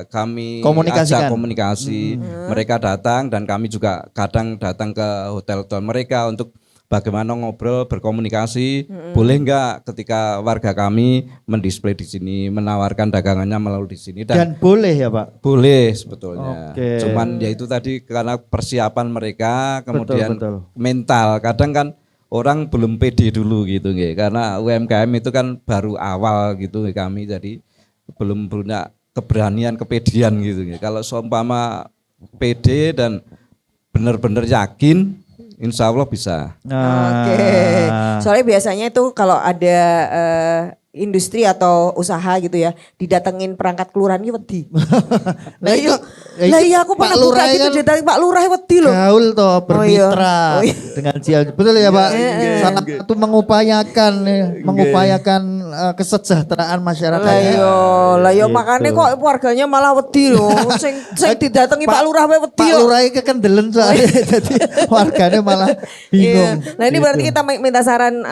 kami Komunikasikan. ajak komunikasi. Mereka datang dan kami juga kadang datang ke hotel-hotel mereka untuk bagaimana ngobrol, berkomunikasi. Boleh enggak ketika warga kami mendisplay di sini, menawarkan dagangannya melalui di sini Dan boleh ya Pak? boleh sebetulnya. Oke. Cuman ya itu tadi karena persiapan mereka, kemudian betul. mental. Kadang kan orang belum pede dulu gitu nggih. Karena UMKM itu kan baru awal gitu kami, jadi belum punya keberanian, kepedean gitu nggih. Kalau seumpama pede dan benar-benar yakin, insya Allah bisa. Oke. Soalnya biasanya itu kalau ada industri atau usaha gitu ya, didatengin perangkat kelurahan iki wedi. Lah iya aku pernah buka gitu didatengin Pak Lurah wedi loh. Gaul toh bermitra Oh iya. dengan GL. Betul ya Pak? Salah satu mengupayakan kesejahteraan masyarakat. Lah yo Gitu. makanya kok warganya malah wedi loh. Sing didatangi Pak Lurah wae wedi Pak loh. Lurah iki kendelen soalnya jadi warganya malah bingung. Iya. Nah ini berarti kita minta saran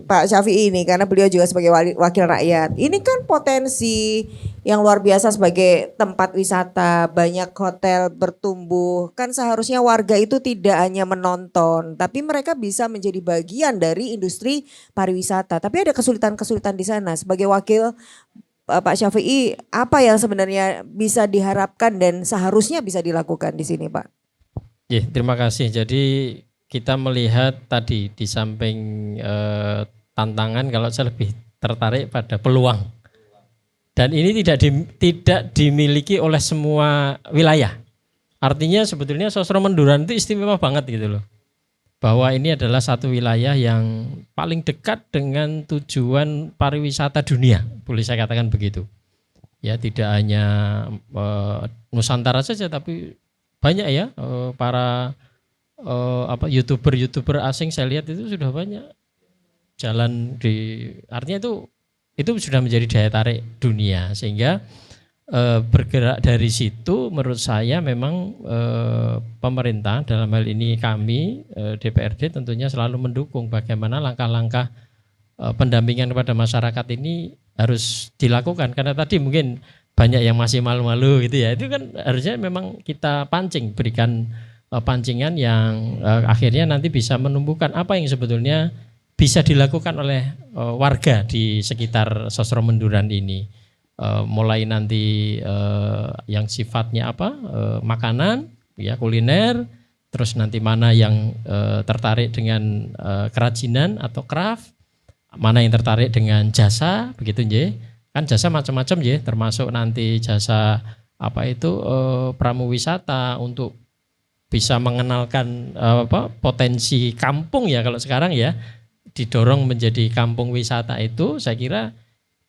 Pak Syafi'i ini karena beliau juga sebagai wakil rakyat. Ini kan potensi yang luar biasa sebagai tempat wisata, banyak hotel bertumbuh. Kan seharusnya warga itu tidak hanya menonton, tapi mereka bisa menjadi bagian dari industri pariwisata. Tapi ada kesulitan-kesulitan di sana. Sebagai wakil Pak Syafi'i, apa yang sebenarnya bisa diharapkan dan seharusnya bisa dilakukan di sini, Pak? Ya, terima kasih. Jadi kita melihat tadi di samping tantangan, kalau saya lebih tertarik pada peluang. Dan ini tidak dimiliki oleh semua wilayah. Artinya sebetulnya Sosro Menduran itu istimewa banget gitu loh. Bahwa ini adalah satu wilayah yang paling dekat dengan tujuan pariwisata dunia, boleh saya katakan begitu. Ya, tidak hanya Nusantara saja, tapi banyak ya para YouTuber asing saya lihat itu sudah banyak jalan di, artinya itu sudah menjadi daya tarik dunia, sehingga bergerak dari situ menurut saya memang pemerintah dalam hal ini kami DPRD tentunya selalu mendukung bagaimana langkah-langkah pendampingan kepada masyarakat ini harus dilakukan, karena tadi mungkin banyak yang masih malu-malu gitu ya, itu kan harusnya memang kita berikan pancingan yang akhirnya nanti bisa menumbuhkan apa yang sebetulnya bisa dilakukan oleh warga di sekitar Sosro Menduran ini, mulai nanti yang sifatnya makanan, ya kuliner, terus nanti mana yang tertarik dengan kerajinan atau craft, mana yang tertarik dengan jasa, begitu nggih. Kan jasa macam-macam nggih, termasuk nanti jasa pramuwisata untuk bisa mengenalkan potensi kampung ya, kalau sekarang ya didorong menjadi kampung wisata itu, saya kira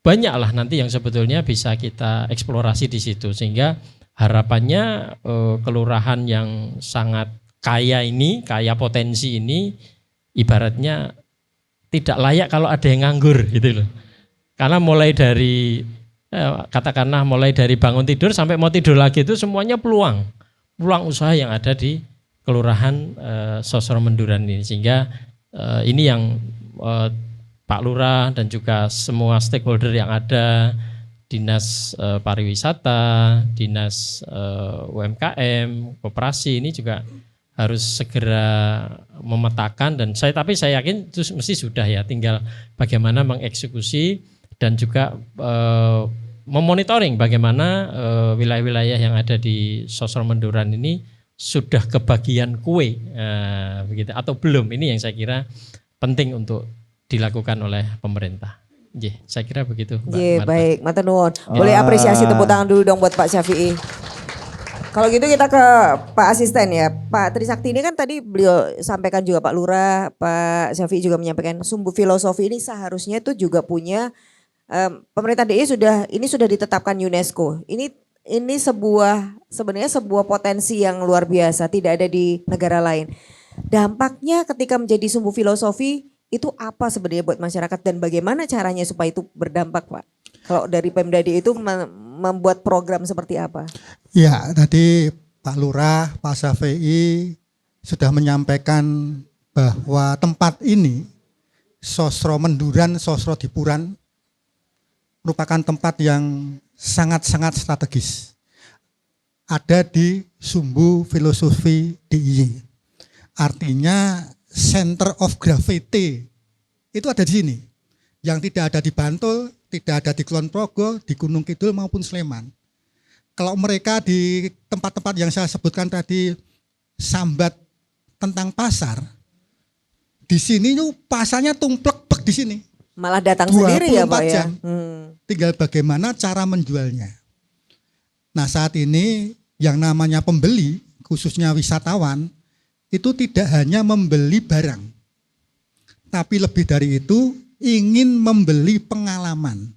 banyaklah nanti yang sebetulnya bisa kita eksplorasi di situ, sehingga harapannya kelurahan yang sangat kaya potensi ini ibaratnya tidak layak kalau ada yang nganggur gitu loh. Karena mulai dari katakanlah mulai dari bangun tidur sampai mau tidur lagi itu semuanya peluang usaha yang ada di kelurahan Sosro Menduran ini, sehingga ini yang Pak Lurah dan juga semua stakeholder yang ada, Dinas Pariwisata, Dinas UMKM, Koperasi ini juga harus segera memetakan dan tapi saya yakin itu mesti sudah ya, tinggal bagaimana mengeksekusi dan juga memonitoring bagaimana wilayah-wilayah yang ada di Sosro Menduran ini sudah kebagian kue begitu atau belum. Ini yang saya kira penting untuk dilakukan oleh pemerintah. Saya kira begitu. Baik, matur nuwun. Boleh apresiasi tepuk tangan dulu dong buat Pak Syafi'i. Kalau gitu kita ke Pak Asisten ya. Pak Trisakti ini kan tadi beliau sampaikan juga Pak Lurah, Pak Syafi'i juga menyampaikan sumbu filosofi ini seharusnya itu juga punya pemerintah DIY sudah ditetapkan UNESCO. Ini sebenarnya sebuah potensi yang luar biasa, tidak ada di negara lain. Dampaknya ketika menjadi sumbu filosofi itu apa sebenarnya buat masyarakat dan bagaimana caranya supaya itu berdampak, Pak? Kalau dari Pemda DIY itu membuat program seperti apa? Ya, tadi Pak Lurah, Pak Syafi'i sudah menyampaikan bahwa tempat ini, Sosro Menduran, Sosro Dipuran, merupakan tempat yang sangat-sangat strategis. Ada di sumbu filosofi DIY. Artinya center of gravity itu ada di sini. Yang tidak ada di Bantul, tidak ada di Kulon Progo, di Gunung Kidul maupun Sleman. Kalau mereka di tempat-tempat yang saya sebutkan tadi sambat tentang pasar, di sini tuh pasarnya tumplek di sini. Malah datang sendiri ya Pak ya. Tinggal bagaimana cara menjualnya. Nah saat ini yang namanya pembeli, khususnya wisatawan, itu tidak hanya membeli barang, tapi lebih dari itu ingin membeli pengalaman.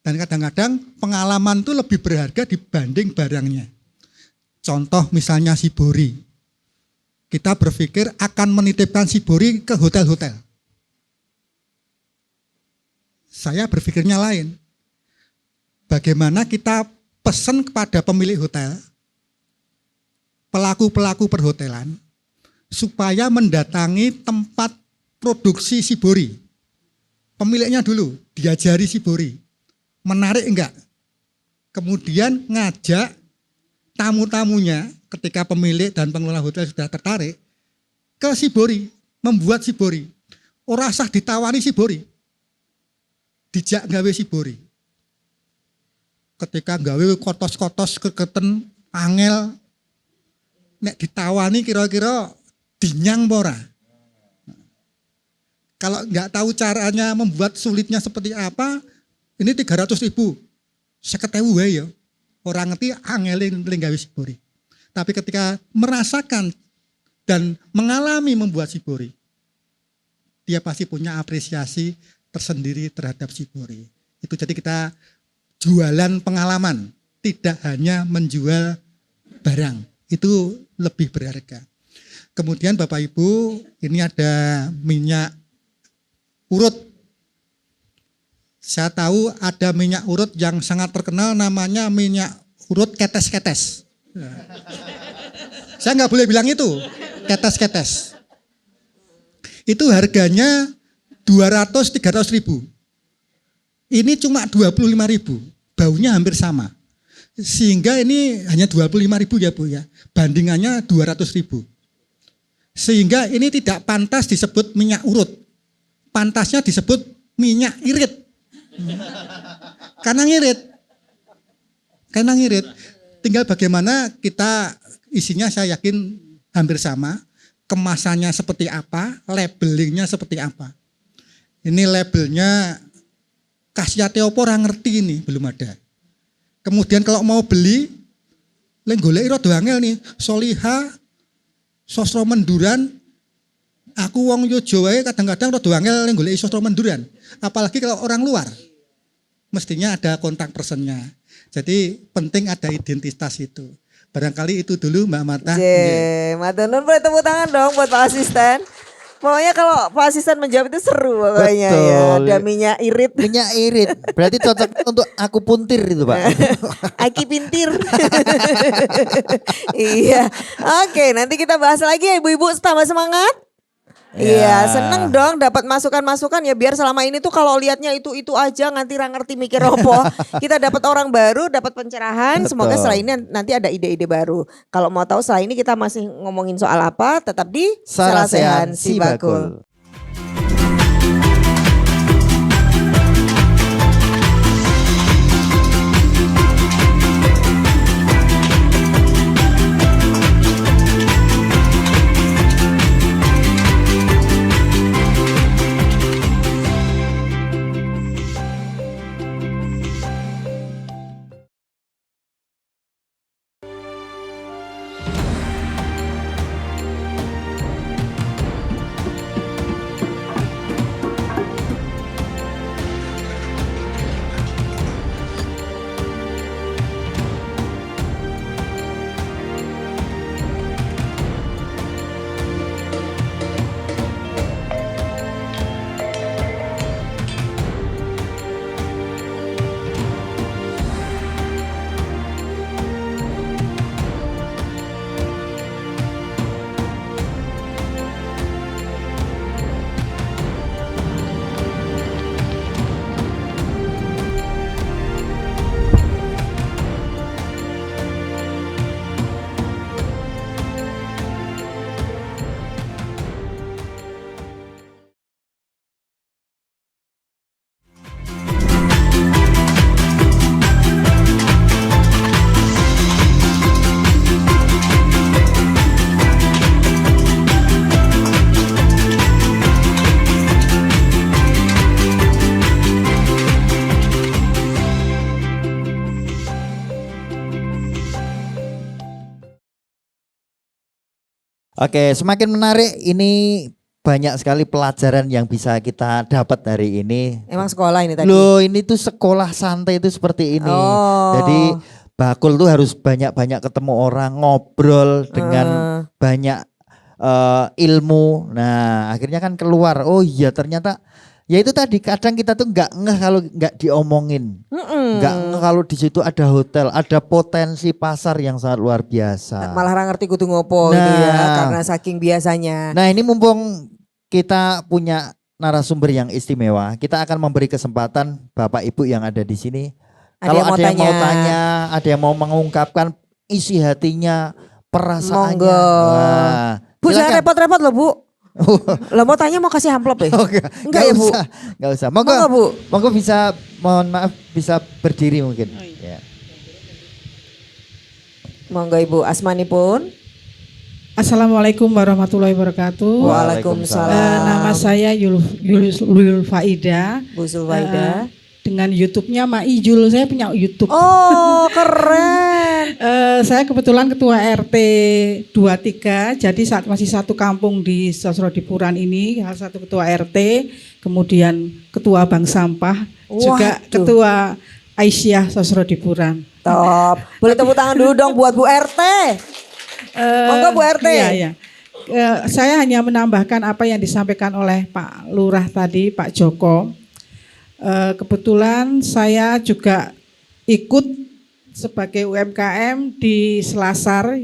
Dan kadang-kadang pengalaman itu lebih berharga dibanding barangnya. Contoh misalnya Sibori. Kita berpikir akan menitipkan Sibori ke hotel-hotel. Saya berpikirnya lain. Bagaimana kita pesan kepada pemilik hotel, pelaku-pelaku perhotelan, supaya mendatangi tempat produksi Sibori. Pemiliknya dulu, diajari Sibori. Menarik enggak? Kemudian ngajak tamu-tamunya ketika pemilik dan pengelola hotel sudah tertarik ke Sibori, membuat Sibori. Ora sah ditawani Sibori. Dijak gawe Sibori. Ketika gawe kotos-kotos keketen angel, nek ditawani kira-kira dinyang ora. Kalau nggak tahu caranya membuat sulitnya seperti apa, ini 300.000. 50.000 ya. Orang ngerti angelin gawe Sibori. Tapi ketika merasakan dan mengalami membuat Sibori, dia pasti punya apresiasi tersendiri terhadap Sibori. Itu jadi kita jualan pengalaman, tidak hanya menjual barang. Itu lebih berharga. Kemudian Bapak Ibu, ini ada minyak urut. Saya tahu ada minyak urut yang sangat terkenal namanya minyak urut ketes-ketes. Saya nggak boleh bilang itu, ketes-ketes. Itu harganya 200-300.000. Ini cuma 25.000, baunya hampir sama. Sehingga ini hanya 25.000 ya Bu ya, bandingannya 200.000. Sehingga ini tidak pantas disebut minyak urut, pantasnya disebut minyak irit. Karena ngirit. Tinggal bagaimana kita isinya saya yakin hampir sama, kemasannya seperti apa, labelingnya seperti apa. Ini labelnya khasiate opo ora ngerti ini, belum ada. Kemudian kalau mau beli, lek goleki rada angel nih, Soliha, Sosro Menduran, aku wong Yojo wae kadang-kadang rada angel lek goleki Sosro Menduran. Apalagi kalau orang luar. Mestinya ada kontak personnya. Jadi penting ada identitas itu. Barangkali itu dulu Mbak Marta. Matur nuwun, boleh tepuk tangan dong buat Pak Asisten. Pokoknya kalau Pak Asisten menjawab itu seru pokoknya. Betul. Ya. Ada minyak irit. Minyak irit. Berarti cocok untuk aku puntir itu Pak. Aki pintir. Iya. Oke, nanti kita bahas lagi ya ibu-ibu, tambah semangat. Iya, seneng dong dapat masukan-masukan ya, biar selama ini tuh kalau lihatnya itu aja nganti ra ngerti mikir opo. Kita dapat orang baru, dapat pencerahan. Semoga Betul. setelah ini nanti ada ide-ide baru. Kalau mau tahu setelah ini kita masih ngomongin soal apa, tetap di Sarasehan Si Bakul. Oke, semakin menarik ini, banyak sekali pelajaran yang bisa kita dapat hari ini. Emang sekolah ini tadi? Loh, ini tuh sekolah santai itu seperti ini. Oh. Jadi bakul tuh harus banyak-banyak ketemu orang, ngobrol dengan banyak ilmu. Nah, akhirnya kan keluar. Oh iya, ternyata ya itu tadi, kadang kita tuh nggak ngeh kalau nggak diomongin. Nggak ngeh kalau di situ ada hotel, ada potensi pasar yang sangat luar biasa. Malah ra ngerti kudu ngopo gitu ya, karena saking biasanya. Nah, ini mumpung kita punya narasumber yang istimewa, kita akan memberi kesempatan Bapak Ibu yang ada di sini. Kalau ada yang mau tanya, ada yang mau mengungkapkan isi hatinya, perasaannya. Monggo. Wah, Bu, jangan silakan. repot-repot loh Bu. Lah mau tanya mau kasih amplop ya? Enggak ya Bu? Enggak usah. Monggo, Monggo, Bu. monggo bisa, mohon maaf, bisa berdiri mungkin. Ya. Monggo Ibu, asmanipun. Assalamualaikum warahmatullahi wabarakatuh. Waalaikumsalam. Nama saya Yul Faida. Bu Zulfaida. Dengan YouTube-nya Maijul, saya punya YouTube. Oh, keren. Saya kebetulan ketua RT 23, jadi saat masih satu kampung di Sosrodipuran ini, salah satu ketua RT, kemudian ketua Bank Sampah, juga ketua Aisyah Sosrodipuran. Top. Boleh tepuk tangan dulu dong buat Bu RT. Monggo Bu RT. Iya, iya. Saya hanya menambahkan apa yang disampaikan oleh Pak Lurah tadi, Pak Joko. Kebetulan saya juga ikut sebagai UMKM di Selasar,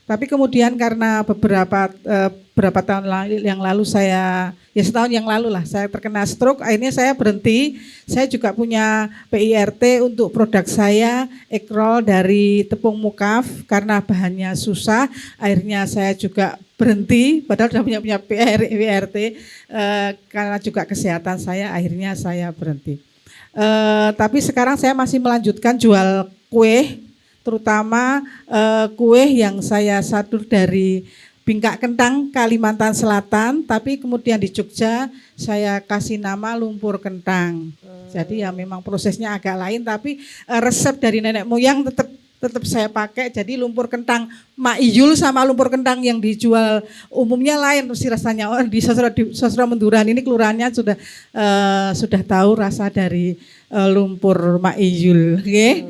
tapi kemudian karena beberapa tahun yang lalu setahun yang lalu lah saya terkena stroke, akhirnya saya berhenti. Saya juga punya PIRT untuk produk saya, ekrol dari tepung mukaf, karena bahannya susah, akhirnya saya juga berhenti, padahal sudah punya PIRT, karena juga kesehatan saya, akhirnya saya berhenti. Tapi sekarang saya masih melanjutkan jual kue, terutama kue yang saya sadur dari Bingkak Kentang, Kalimantan Selatan, tapi kemudian di Jogja saya kasih nama lumpur kentang. Jadi ya memang prosesnya agak lain, tapi resep dari nenek moyang tetap saya pakai. Jadi lumpur kentang Maijul sama lumpur kentang yang dijual umumnya lain sih rasanya. Oh, di Sosromenduran ini kelurahannya sudah tahu rasa dari lumpur Maijul. Okay?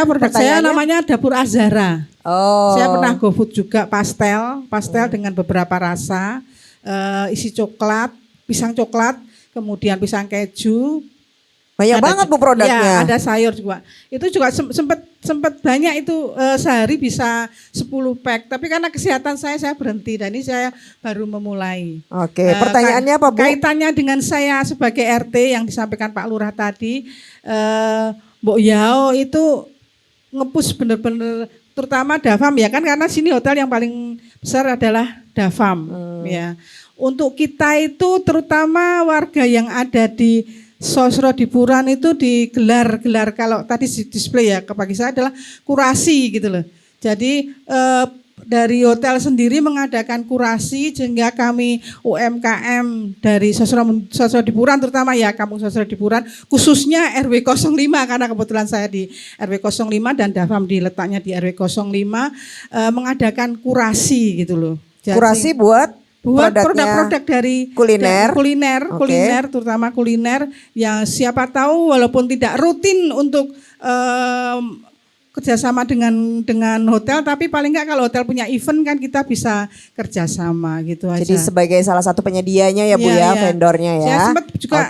Produk saya namanya Dapur Azhara. Oh. Saya pernah GoFood juga pastel dengan beberapa rasa, isi coklat, pisang coklat, kemudian pisang keju, Banyak banget Bu produknya. Ya, ada sayur juga. Itu juga sempat banyak itu sehari bisa 10 pack. Tapi karena kesehatan saya berhenti dan ini saya baru memulai. Oke, pertanyaannya apa Bu? Kaitannya dengan saya sebagai RT yang disampaikan Pak Lurah tadi, Mbok Yao itu nge-push bener-bener terutama Dafam ya kan, karena sini hotel yang paling besar adalah Dafam ya. Untuk kita itu terutama warga yang ada di Sosro di Puran itu digelar kalau tadi display ya bagi saya adalah kurasi gitu loh. Jadi dari hotel sendiri mengadakan kurasi sehingga kami UMKM dari Sosro di Puran terutama ya Kampung Sosro di Puran khususnya RW 05 karena kebetulan saya di RW 05 dan Dafam diletaknya di RW 05 mengadakan kurasi gitu loh. Jadi, kurasi buat produk-produk dari kuliner terutama kuliner yang siapa tahu walaupun tidak rutin untuk kerjasama dengan hotel, tapi paling nggak kalau hotel punya event kan kita bisa kerjasama gitu aja. Jadi sebagai salah satu penyedianya ya Bu vendornya ya. Saya sempat juga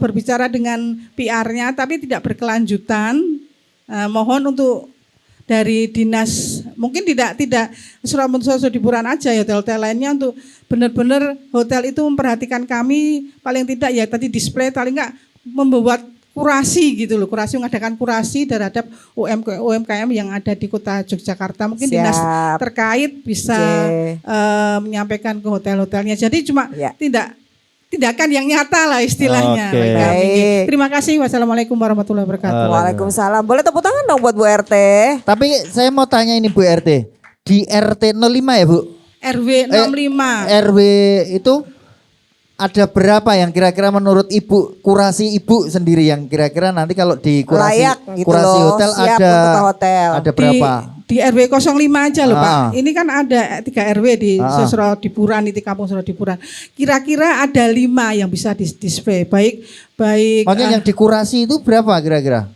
berbicara dengan PR-nya tapi tidak berkelanjutan. Mohon untuk dari dinas mungkin tidak Sosro di Puran aja ya, hotel-hotel lainnya untuk benar-benar hotel itu memperhatikan kami paling tidak ya tadi display paling enggak membuat kurasi gitu loh, mengadakan kurasi terhadap UMKM yang ada di Kota Yogyakarta. Mungkin dinas terkait bisa menyampaikan ke hotel-hotelnya. Jadi cuma tindakan yang nyata lah istilahnya. Baik. Terima kasih. Wassalamualaikum warahmatullahi wabarakatuh. Waalaikumsalam. Boleh tepuk tangan dong buat Bu RT. Tapi saya mau tanya ini Bu RT. Di RT 05 ya Bu? RW 65. RW itu ada berapa yang kira-kira menurut Ibu kurasi Ibu sendiri yang kira-kira nanti kalau di kurasi layak gitu kurasi loh, hotel siap untuk hotel. ada berapa? Di RW 05 aja loh Pak. Ini kan ada 3 RW di Sosro di Puran, di Kampung Sosro di Puran. Kira-kira ada 5 yang bisa display. Baik. Makanya yang dikurasi itu berapa kira-kira?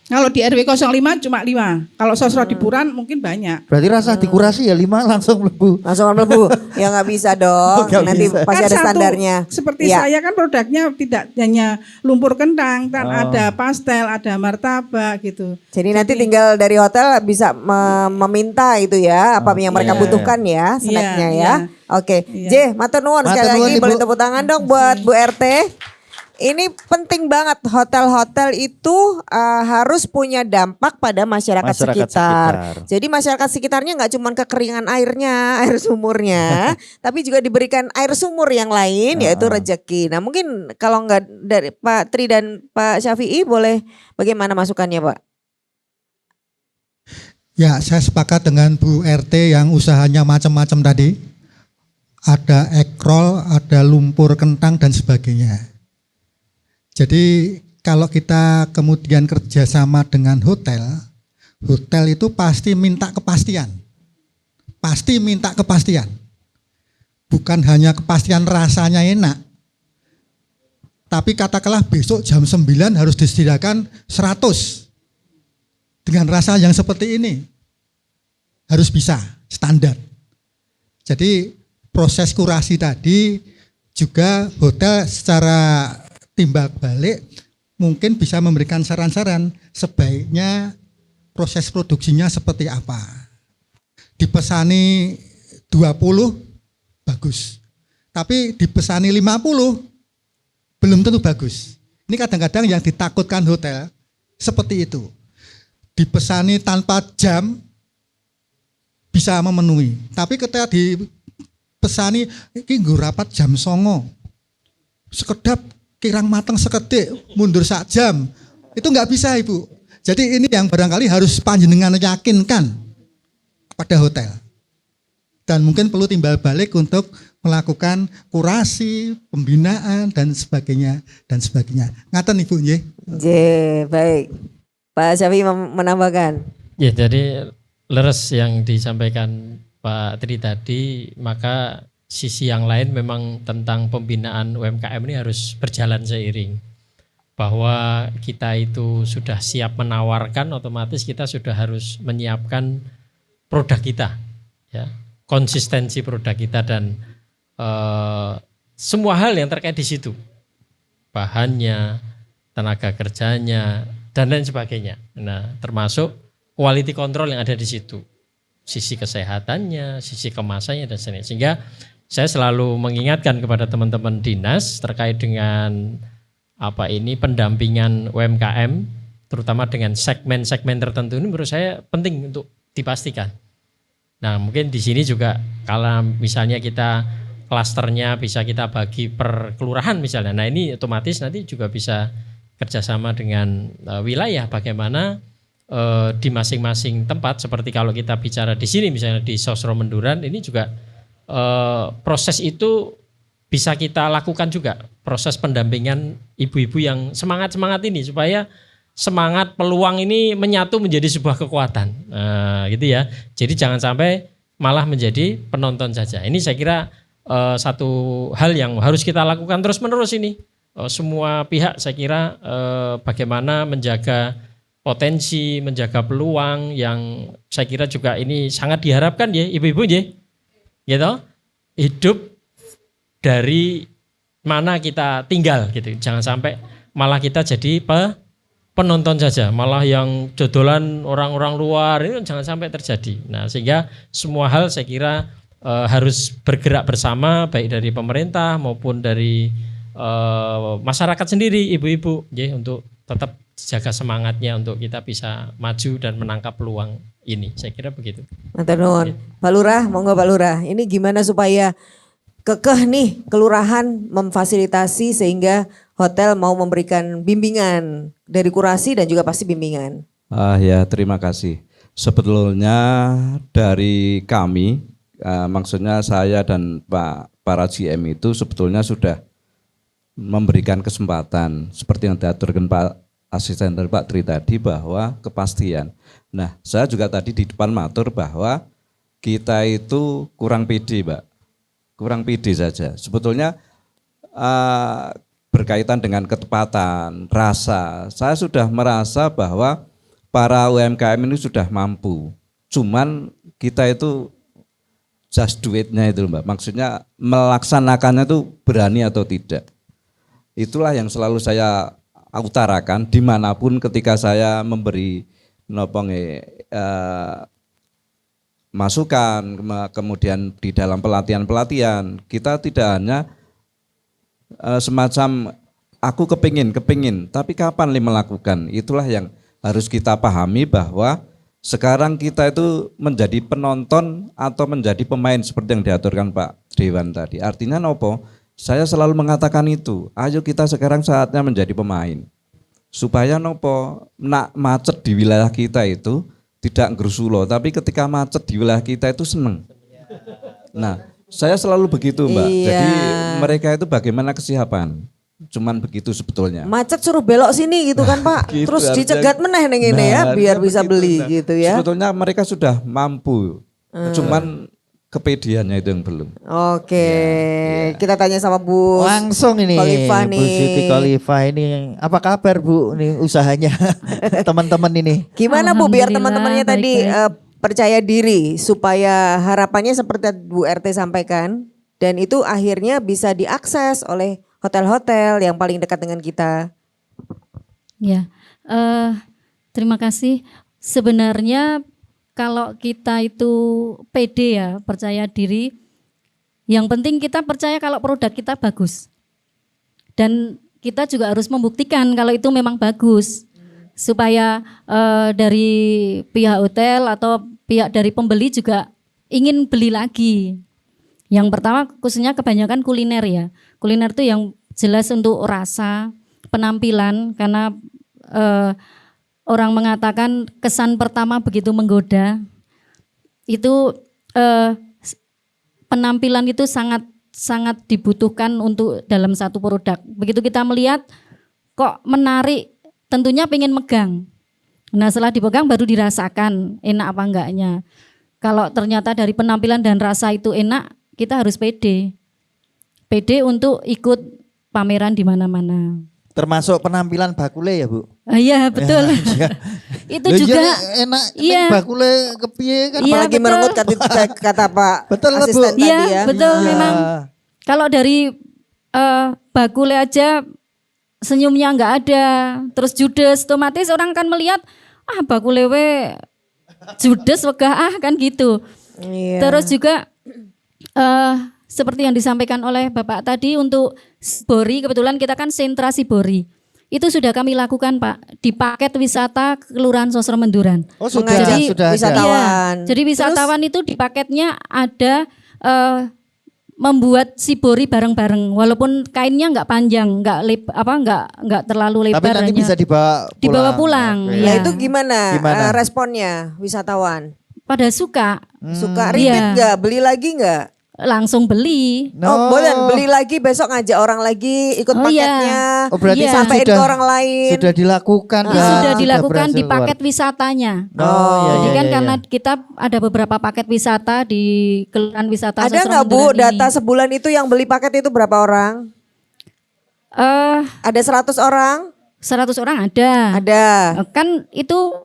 Kalau di RW 05 cuma 5. Kalau Sosro di Puran mungkin banyak. Berarti rasa dikurasi ya 5 langsung melebu. Langsung melebu. Ya nggak bisa dong. Nanti pasti Kan ada standarnya. Seperti saya kan produknya tidak hanya lumpur kentang, kan ada pastel, ada martabak gitu. Jadi nanti tinggal dari hotel bisa meminta itu ya, apa yang mereka butuhkan ya, snacknya ya. Oke, J, matur nuwun sekali lagi, boleh tepuk tangan dong buat Bu RT. Ini penting banget, hotel-hotel itu harus punya dampak pada masyarakat sekitar. Jadi masyarakat sekitarnya nggak cuma kekeringan airnya, air sumurnya, tapi juga diberikan air sumur yang lain yaitu rezeki. Nah mungkin kalau nggak dari Pak Tri dan Pak Syafi'i boleh bagaimana masukannya Pak? Ya, saya sepakat dengan Bu RT yang usahanya macam-macam tadi. Ada ekrol, ada lumpur kentang dan sebagainya. Jadi kalau kita kemudian kerjasama dengan hotel, hotel itu pasti minta kepastian. Pasti minta kepastian. Bukan hanya kepastian rasanya enak. Tapi katakanlah besok jam 9 harus disediakan 100. Dengan rasa yang seperti ini. Harus bisa, standar. Jadi proses kurasi tadi juga hotel secara timbal balik mungkin bisa memberikan saran-saran sebaiknya proses produksinya seperti apa. Dipesani 20 bagus. Tapi dipesani 50 belum tentu bagus. Ini kadang-kadang yang ditakutkan hotel seperti itu. Dipesani tanpa jam bisa memenuhi. Tapi ketika dipesani iki nggo rapat jam 09.00. Sekedap kirang mateng sekedik mundur sak jam itu nggak bisa Ibu. Jadi ini yang barangkali harus panjenengan yakinkan pada hotel dan mungkin perlu timbal balik untuk melakukan kurasi, pembinaan dan sebagainya. Ngaten Ibu nggih. Baik. Pak Syafi'i menambahkan. Ya jadi leres yang disampaikan Pak Tri tadi, maka sisi yang lain memang tentang pembinaan UMKM ini harus berjalan seiring. Bahwa kita itu sudah siap menawarkan, otomatis kita sudah harus menyiapkan produk kita, ya, konsistensi produk kita dan semua hal yang terkait di situ, bahannya, tenaga kerjanya, dan lain sebagainya. Nah, termasuk quality control yang ada di situ. Sisi kesehatannya, sisi kemasannya dan sebagainya. Sehingga saya selalu mengingatkan kepada teman-teman dinas terkait dengan pendampingan UMKM, terutama dengan segmen-segmen tertentu ini menurut saya penting untuk dipastikan. Nah, mungkin di sini juga kalau misalnya kita klasternya bisa kita bagi per kelurahan misalnya. Nah, ini otomatis nanti juga bisa kerjasama dengan wilayah bagaimana di masing-masing tempat, seperti kalau kita bicara di sini misalnya di Sosro Menduran ini juga proses itu bisa kita lakukan juga, proses pendampingan ibu-ibu yang semangat-semangat ini supaya semangat peluang ini menyatu menjadi sebuah kekuatan, gitu ya. Jadi jangan sampai malah menjadi penonton saja. Ini saya kira satu hal yang harus kita lakukan terus-menerus ini. Semua pihak saya kira bagaimana menjaga potensi, menjaga peluang yang saya kira juga ini sangat diharapkan ya ibu-ibu ya, gitu. Hidup dari mana kita tinggal gitu. Jangan sampai malah kita jadi penonton saja, malah yang jodolan orang-orang luar itu jangan sampai terjadi. Nah, sehingga semua hal saya kira harus bergerak bersama, baik dari pemerintah maupun dari masyarakat sendiri, ibu-ibu, ya, untuk tetap jaga semangatnya untuk kita bisa maju dan menangkap peluang ini. Saya kira begitu. Matur nuwun. Pak Lurah, monggo Pak Lurah. Ini gimana supaya kekeh nih kelurahan memfasilitasi sehingga hotel mau memberikan bimbingan dari kurasi dan juga pasti bimbingan. Ya, terima kasih. Sebetulnya dari kami, maksudnya saya dan para GM itu sebetulnya sudah memberikan kesempatan seperti yang diaturkan Pak Asisten dari Pak Tri tadi bahwa kepastian. Nah, saya juga tadi di depan matur bahwa kita itu kurang pede, Mbak. Kurang pede saja. Sebetulnya berkaitan dengan ketepatan, rasa. Saya sudah merasa bahwa para UMKM ini sudah mampu. Cuman kita itu just do it-nya itu, Mbak. Maksudnya melaksanakannya itu berani atau tidak. Itulah yang selalu saya utarakan dimanapun ketika saya memberi masukan, kemudian di dalam pelatihan-pelatihan, kita tidak hanya semacam aku kepingin, tapi kapan melakukan. Itulah yang harus kita pahami bahwa sekarang kita itu menjadi penonton atau menjadi pemain seperti yang diaturkan Pak Dewan tadi. Artinya nopo? Saya selalu mengatakan itu, ayo kita sekarang saatnya menjadi pemain. Supaya nopo, nak macet di wilayah kita itu tidak ngrusulo, tapi ketika macet di wilayah kita itu seneng. Nah, saya selalu begitu, Mbak. Iya. Jadi mereka itu bagaimana kesiapan. Cuman begitu sebetulnya. Macet suruh belok sini gitu kan Pak. Gitu, Terus dicegat meneh ning ini ya biar bisa beli gitu ya. Sebetulnya mereka sudah mampu. Cuman kepediannya itu yang belum. Oke, kita tanya sama Bu Langsung ini Khalifah Bu Siti Khalifah ini apa kabar Bu nih usahanya teman-teman ini? Gimana Bu biar Alhamdulillah, teman-temannya tadi baik-baik. percaya diri supaya harapannya seperti Bu RT sampaikan dan itu akhirnya bisa diakses oleh hotel-hotel yang paling dekat dengan kita. Ya, terima kasih. Sebenarnya kalau kita itu pede ya, percaya diri, yang penting kita percaya kalau produk kita bagus. Dan kita juga harus membuktikan kalau itu memang bagus. Supaya dari pihak hotel atau pihak dari pembeli juga ingin beli lagi. Yang pertama khususnya kebanyakan kuliner ya. Kuliner itu yang jelas untuk rasa, penampilan, karena orang mengatakan kesan pertama begitu menggoda. Itu penampilan itu sangat dibutuhkan untuk dalam satu produk. Begitu kita melihat kok menarik, tentunya pengen megang. Nah, setelah dipegang baru dirasakan enak apa enggaknya. Kalau ternyata dari penampilan dan rasa itu enak, kita harus pede. Pede untuk ikut pameran di mana-mana. Termasuk penampilan bakule ya Bu? Iya betul. Itu Loh, juga enak iya. Bakule kepiye kan? Apalagi betul. merenggut kata Pak Betul, Bu. asisten tadi Iya ya. betul Iya. memang. Kalau dari bakule aja senyumnya nggak ada, terus judes, otomatis orang kan melihat bakulewe judes wegah kan gitu. Iya. Terus juga seperti yang disampaikan oleh Bapak tadi untuk Sibori, kebetulan kita kan sentra Sibori. Itu sudah kami lakukan Pak di paket wisata Kelurahan Sosro Menduran. Oh sudah, Mengajak sudah ada. wisatawan. Iya, jadi wisatawan itu di paketnya ada membuat Sibori bareng-bareng, walaupun kainnya nggak panjang, nggak terlalu lebar. Tapi nanti hanya bisa dibawa pulang. Oke. Nah Ya. itu gimana, Gimana? Responnya wisatawan? Pada suka, Suka repeat Iya. nggak? Beli lagi nggak? langsung beli. Oh boleh beli lagi besok ngajak orang lagi ikut Oh, paketnya. Oh berarti Iya. Sampein ke orang lain. Sudah dilakukan Itu ya? sudah dilakukan berhasil di paket wisatanya. Oh, iya, Jadi iya, kan iya, karena iya. kita ada beberapa paket wisata di Kelurahan Wisata Ada Sosro nggak Bu Menduran ini. data sebulan itu yang beli paket itu berapa orang? Ada 100 orang? 100 orang ada. Ada. Kan itu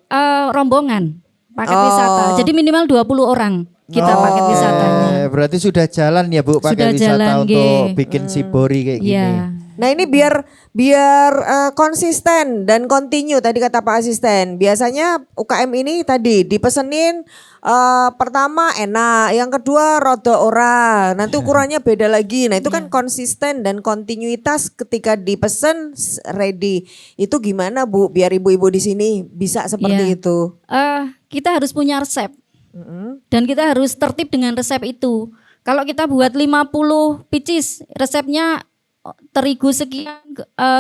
rombongan paket Oh. wisata. Jadi minimal 20 orang kita paket wisatanya. Berarti sudah jalan ya Bu Sudah pakai wisata jalan, untuk Ge. bikin Sibori kayak gini. Iya. Nah ini biar konsisten dan continue tadi kata Pak Asisten. Biasanya UKM ini tadi dipesenin pertama enak, yang kedua rodo ora. Nanti ukurannya beda lagi. Nah itu kan konsisten dan kontinuitas ketika dipesen ready. Itu gimana Bu biar ibu-ibu di sini bisa seperti Iya. itu? Kita harus punya resep. Dan kita harus tertib dengan resep itu. Kalau kita buat 50 picis, resepnya terigu sekian,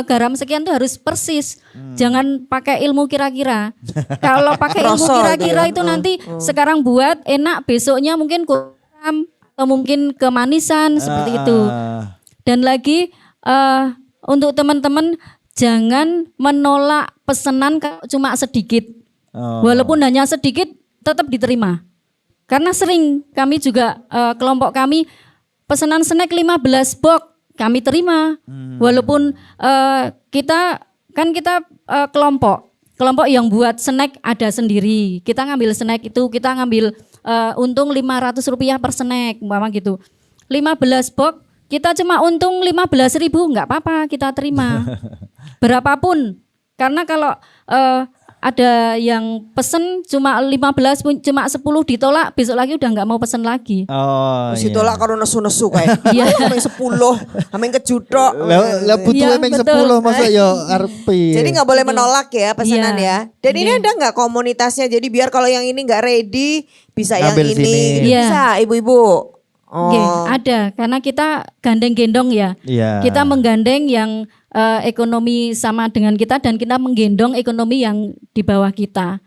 garam sekian tuh harus persis. Jangan pakai ilmu kira-kira. Kalau pakai ilmu Rasa kira-kira gitu ya. itu nanti sekarang buat enak, besoknya mungkin kurang atau mungkin kemanisan seperti itu. Dan lagi untuk teman-teman jangan menolak pesanan kalau cuma sedikit. Walaupun hanya sedikit tetap diterima. Karena sering kami juga kelompok kami pesanan snack 15 box kami terima. Walaupun kita kelompok yang buat snack ada sendiri. Kita ngambil snack itu kita ngambil untung Rp500 per snack umpama gitu. 15 box kita cuma untung 15.000 nggak apa-apa kita terima. Berapapun. Karena kalau ada yang pesen cuma 15 cuma 10 ditolak, besok lagi udah nggak mau pesen lagi. Oh Terus iya. ditolak kalau nesu-nesu kayak. Iya. Ameng 10, ameng kejutok. Lah butuh Iya, emang betul. 10 masa ya arpi. Jadi nggak boleh menolak ya pesanan Iya. ya. Dan ini ada nggak komunitasnya? Jadi biar kalau yang ini nggak ready bisa Ngambil yang ini. sini. Gitu. Iya. Bisa ibu-ibu. Oh. Oke, ada karena kita gandeng-gendong ya. Iya. Kita menggandeng yang ekonomi sama dengan kita dan kita menggendong ekonomi yang di bawah kita.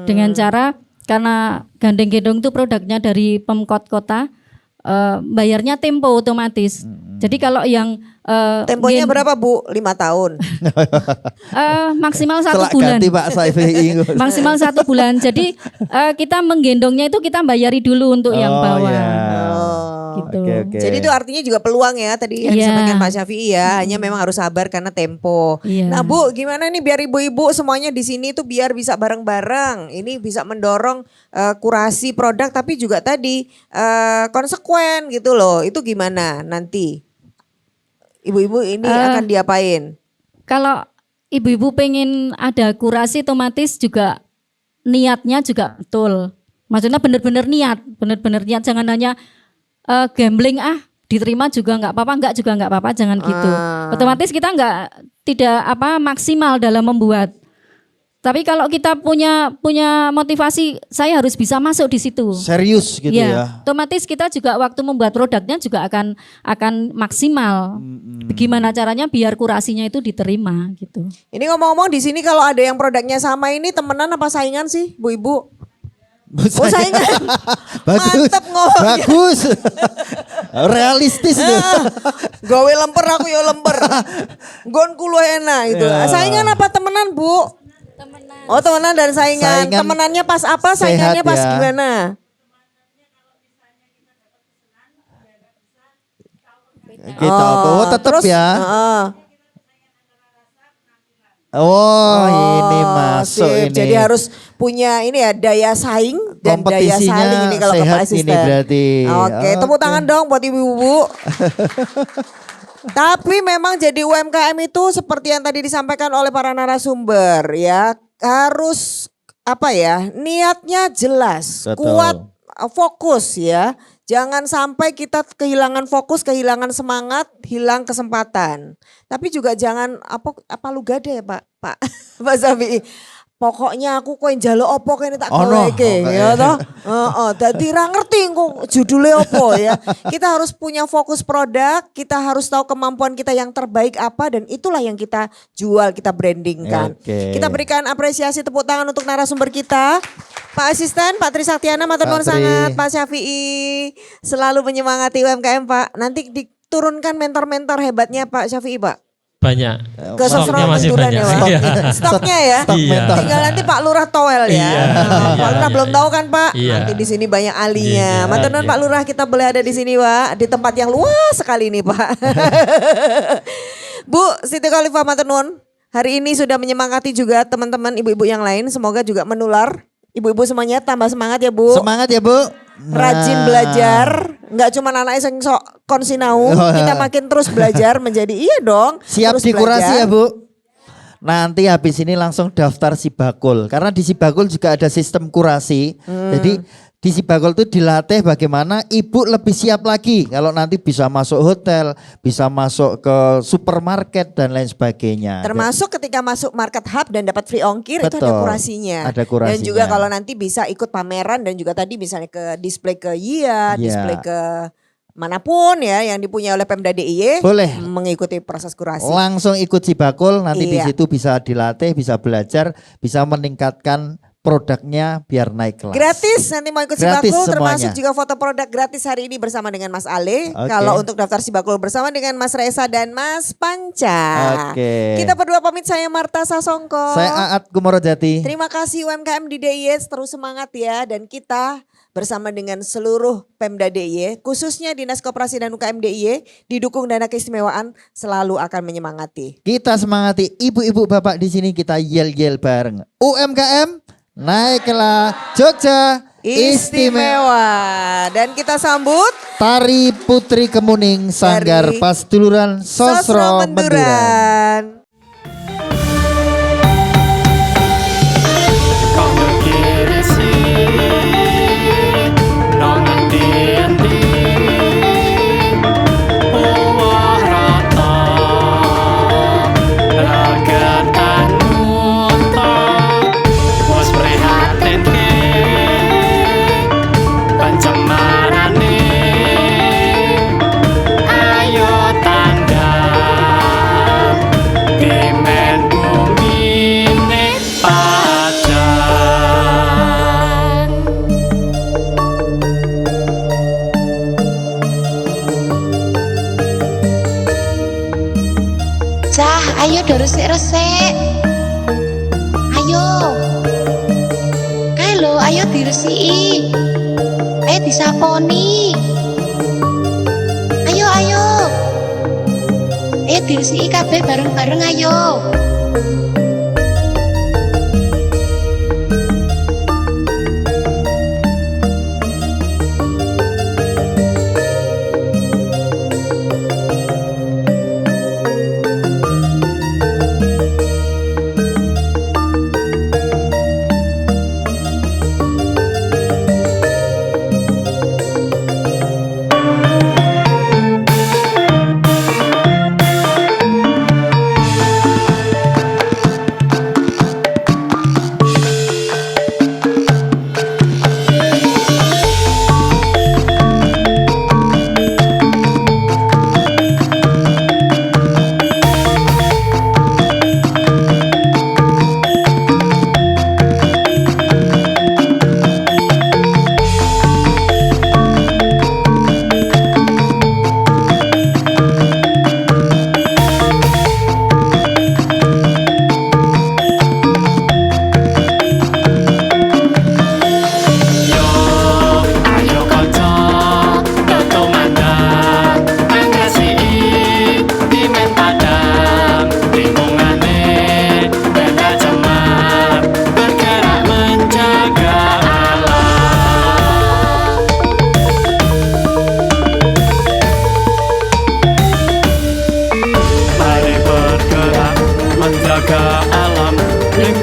Dengan cara karena gandeng-gendong itu produknya dari Pemkot kota, bayarnya tempo otomatis. Jadi kalau yang Temponya berapa Bu? 5 tahun. maksimal 1 Telak bulan. ganti Pak Saifi. Maksimal 1 bulan. Jadi kita menggendongnya itu kita bayari dulu untuk yang bawah. Iya. Gitu. Oke. Jadi itu artinya juga peluang ya tadi yang Iya. disampaikan Pak Syafi'i ya. Hanya memang harus sabar karena tempo. Iya. Nah Bu gimana nih biar ibu-ibu semuanya di sini tuh biar bisa bareng-bareng. Ini bisa mendorong kurasi produk tapi juga tadi konsekuen gitu loh. Itu gimana nanti? Ibu-ibu ini akan diapain? Kalau ibu-ibu pengen ada kurasi otomatis juga niatnya juga betul. Maksudnya benar-benar niat, jangan hanya gambling diterima juga nggak apa-apa, enggak juga nggak apa-apa, jangan gitu. Otomatis kita tidak maksimal dalam membuat. Tapi kalau kita punya motivasi, saya harus bisa masuk di situ. Serius gitu ya. Otomatis kita juga waktu membuat produknya juga akan maksimal. Bagaimana caranya biar kurasinya itu diterima gitu. Ini ngomong-ngomong di sini kalau ada yang produknya sama ini temenan apa saingan sih Bu Ibu? Oh saingan. Bagus. Mantep ngomongnya. Bagus. Realistis tuh. Gawe lemper aku ya lemper. Gon kulo enak gitu. Ya. Saingan apa temenan Bu? Temenan. Oh temenan dan saingan. Saingan Temenannya pas apa? Saingannya sehat pas ya. gimana? Gitu. Oh tetap terus, ya. Oh ini masuk sip. ini. Jadi harus punya ini ya daya saing dan daya Kompetisinya saling ini kalau ke sehat Pak Asisten. ini berarti. Oke, tepuk tangan dong buat ibu-ibu. Tapi memang jadi UMKM itu seperti yang tadi disampaikan oleh para narasumber ya, harus apa ya, niatnya jelas, Betul. kuat, fokus ya. Jangan sampai kita kehilangan fokus, kehilangan semangat, hilang kesempatan. Tapi juga jangan apa lu gada ya Pak Pak Safi. Pokoknya aku kowe njaluk opo kene tak goleke ya toh. Heeh, dadi ra ngerti kok judule opo ya. Kita harus punya fokus produk, kita harus tahu kemampuan kita yang terbaik apa dan itulah yang kita jual, kita brandingkan. Oke. Kita berikan apresiasi tepuk tangan untuk narasumber kita. Pak Asisten, Pak Trisaktiana, matur nuwun Pak Tri. sangat. Pak Syafi'i selalu menyemangati UMKM Pak. Nanti diturunkan mentor-mentor hebatnya Pak Syafi'i Pak. Banyak. Ke Stoknya sosro masih menturan banyak. ya Pak. Iya. Stoknya ya. Stok Iya. mentor. Tinggal nanti Pak Lurah towel ya. Iya. Pak Lurah Iya, belum iya. tahu kan Pak. Iya. Nanti di sini banyak ahlinya. Iya, Matur nuwun iya. Pak Lurah, kita boleh ada di sini Pak. Di tempat yang luas sekali ini Pak. Bu Siti Khalifah matur nuwun. Hari ini sudah menyemangati juga teman-teman ibu-ibu yang lain. Semoga juga menular. Ibu-ibu semuanya tambah semangat ya Bu. Semangat ya Bu. Rajin Nah. belajar, nggak cuma anaknya yang sok konsinau, kita makin terus belajar menjadi iya dong. Siap terus dikurasi belajar. ya Bu. Nanti habis ini langsung daftar Sibakul. Karena di Sibakul juga ada sistem kurasi. Jadi di Sibakul itu dilatih bagaimana ibu lebih siap lagi. Kalau nanti bisa masuk hotel, bisa masuk ke supermarket dan lain sebagainya. Termasuk ketika masuk market hub dan dapat free ongkir itu ada Betul. kurasinya. Ada kurasinya. Dan juga kalau nanti bisa ikut pameran dan juga tadi misalnya ke display ke Iya. YIA, display ke manapun ya yang dipunyai oleh Pemda DIY. Boleh. Mengikuti proses kurasi. Langsung ikut Sibakul, nanti di Iya. situ bisa dilatih, bisa belajar, bisa meningkatkan produknya biar naik kelas. Gratis nanti mau ikut Gratis Sibakul termasuk semuanya. juga foto produk gratis hari ini bersama dengan Mas Ale. Oke. Kalau untuk daftar Sibakul bersama dengan Mas Reza dan Mas Panca. Oke. Kita berdua pamit, saya Marta Sasongko. Saya Aat Kumorojati. Terima kasih UMKM di DIY, terus semangat ya. Dan kita bersama dengan seluruh Pemda DIY, khususnya Dinas Koperasi dan UKM DIY, didukung dana keistimewaan selalu akan menyemangati. Kita semangati ibu-ibu bapak di sini, kita yel-yel bareng. UMKM naiklah Jogja Istimewa. Dan kita sambut Tari Putri Kemuning Sanggar Dari Pasduluran Sosro Menduran. Cah, ayo resik-resik. Ayo. Kae lho, ayo diresiki. Ayo disaponi. Ayo, ayo. Ayo diresiki kabeh bareng-bareng ayo.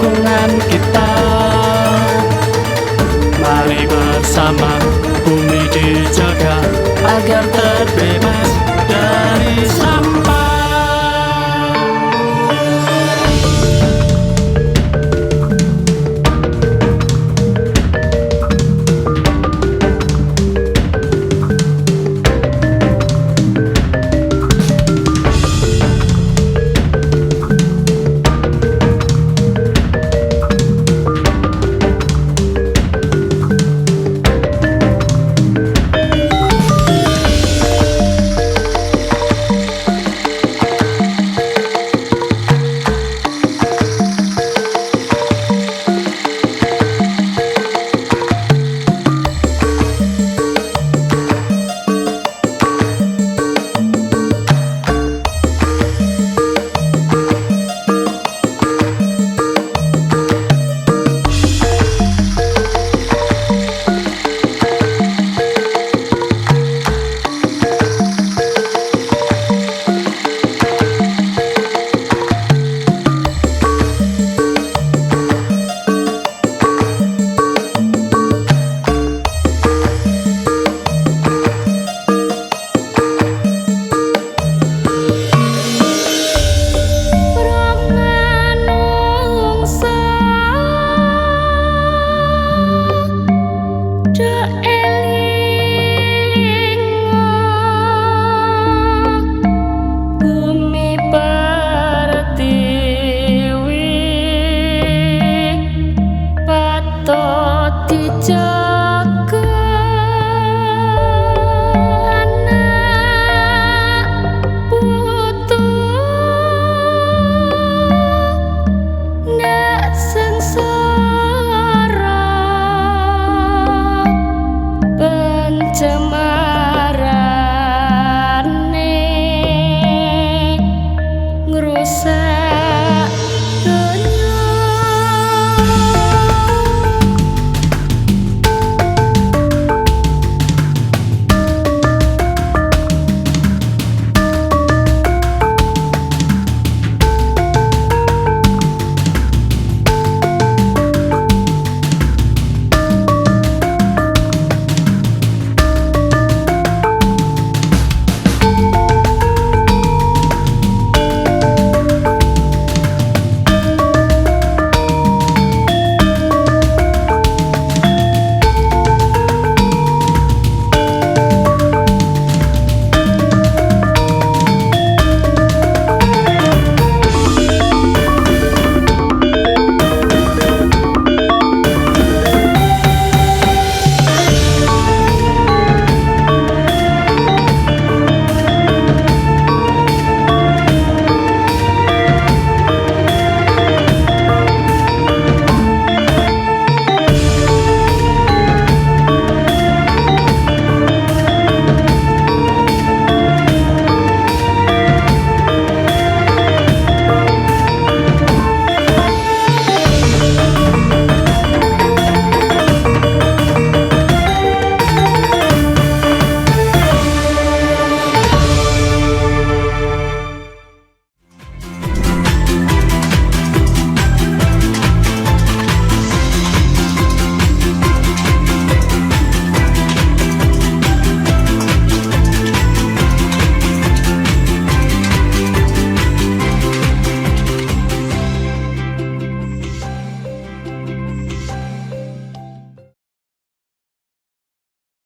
lingkungan kita. Mari bersama bumi dijaga agar terbebas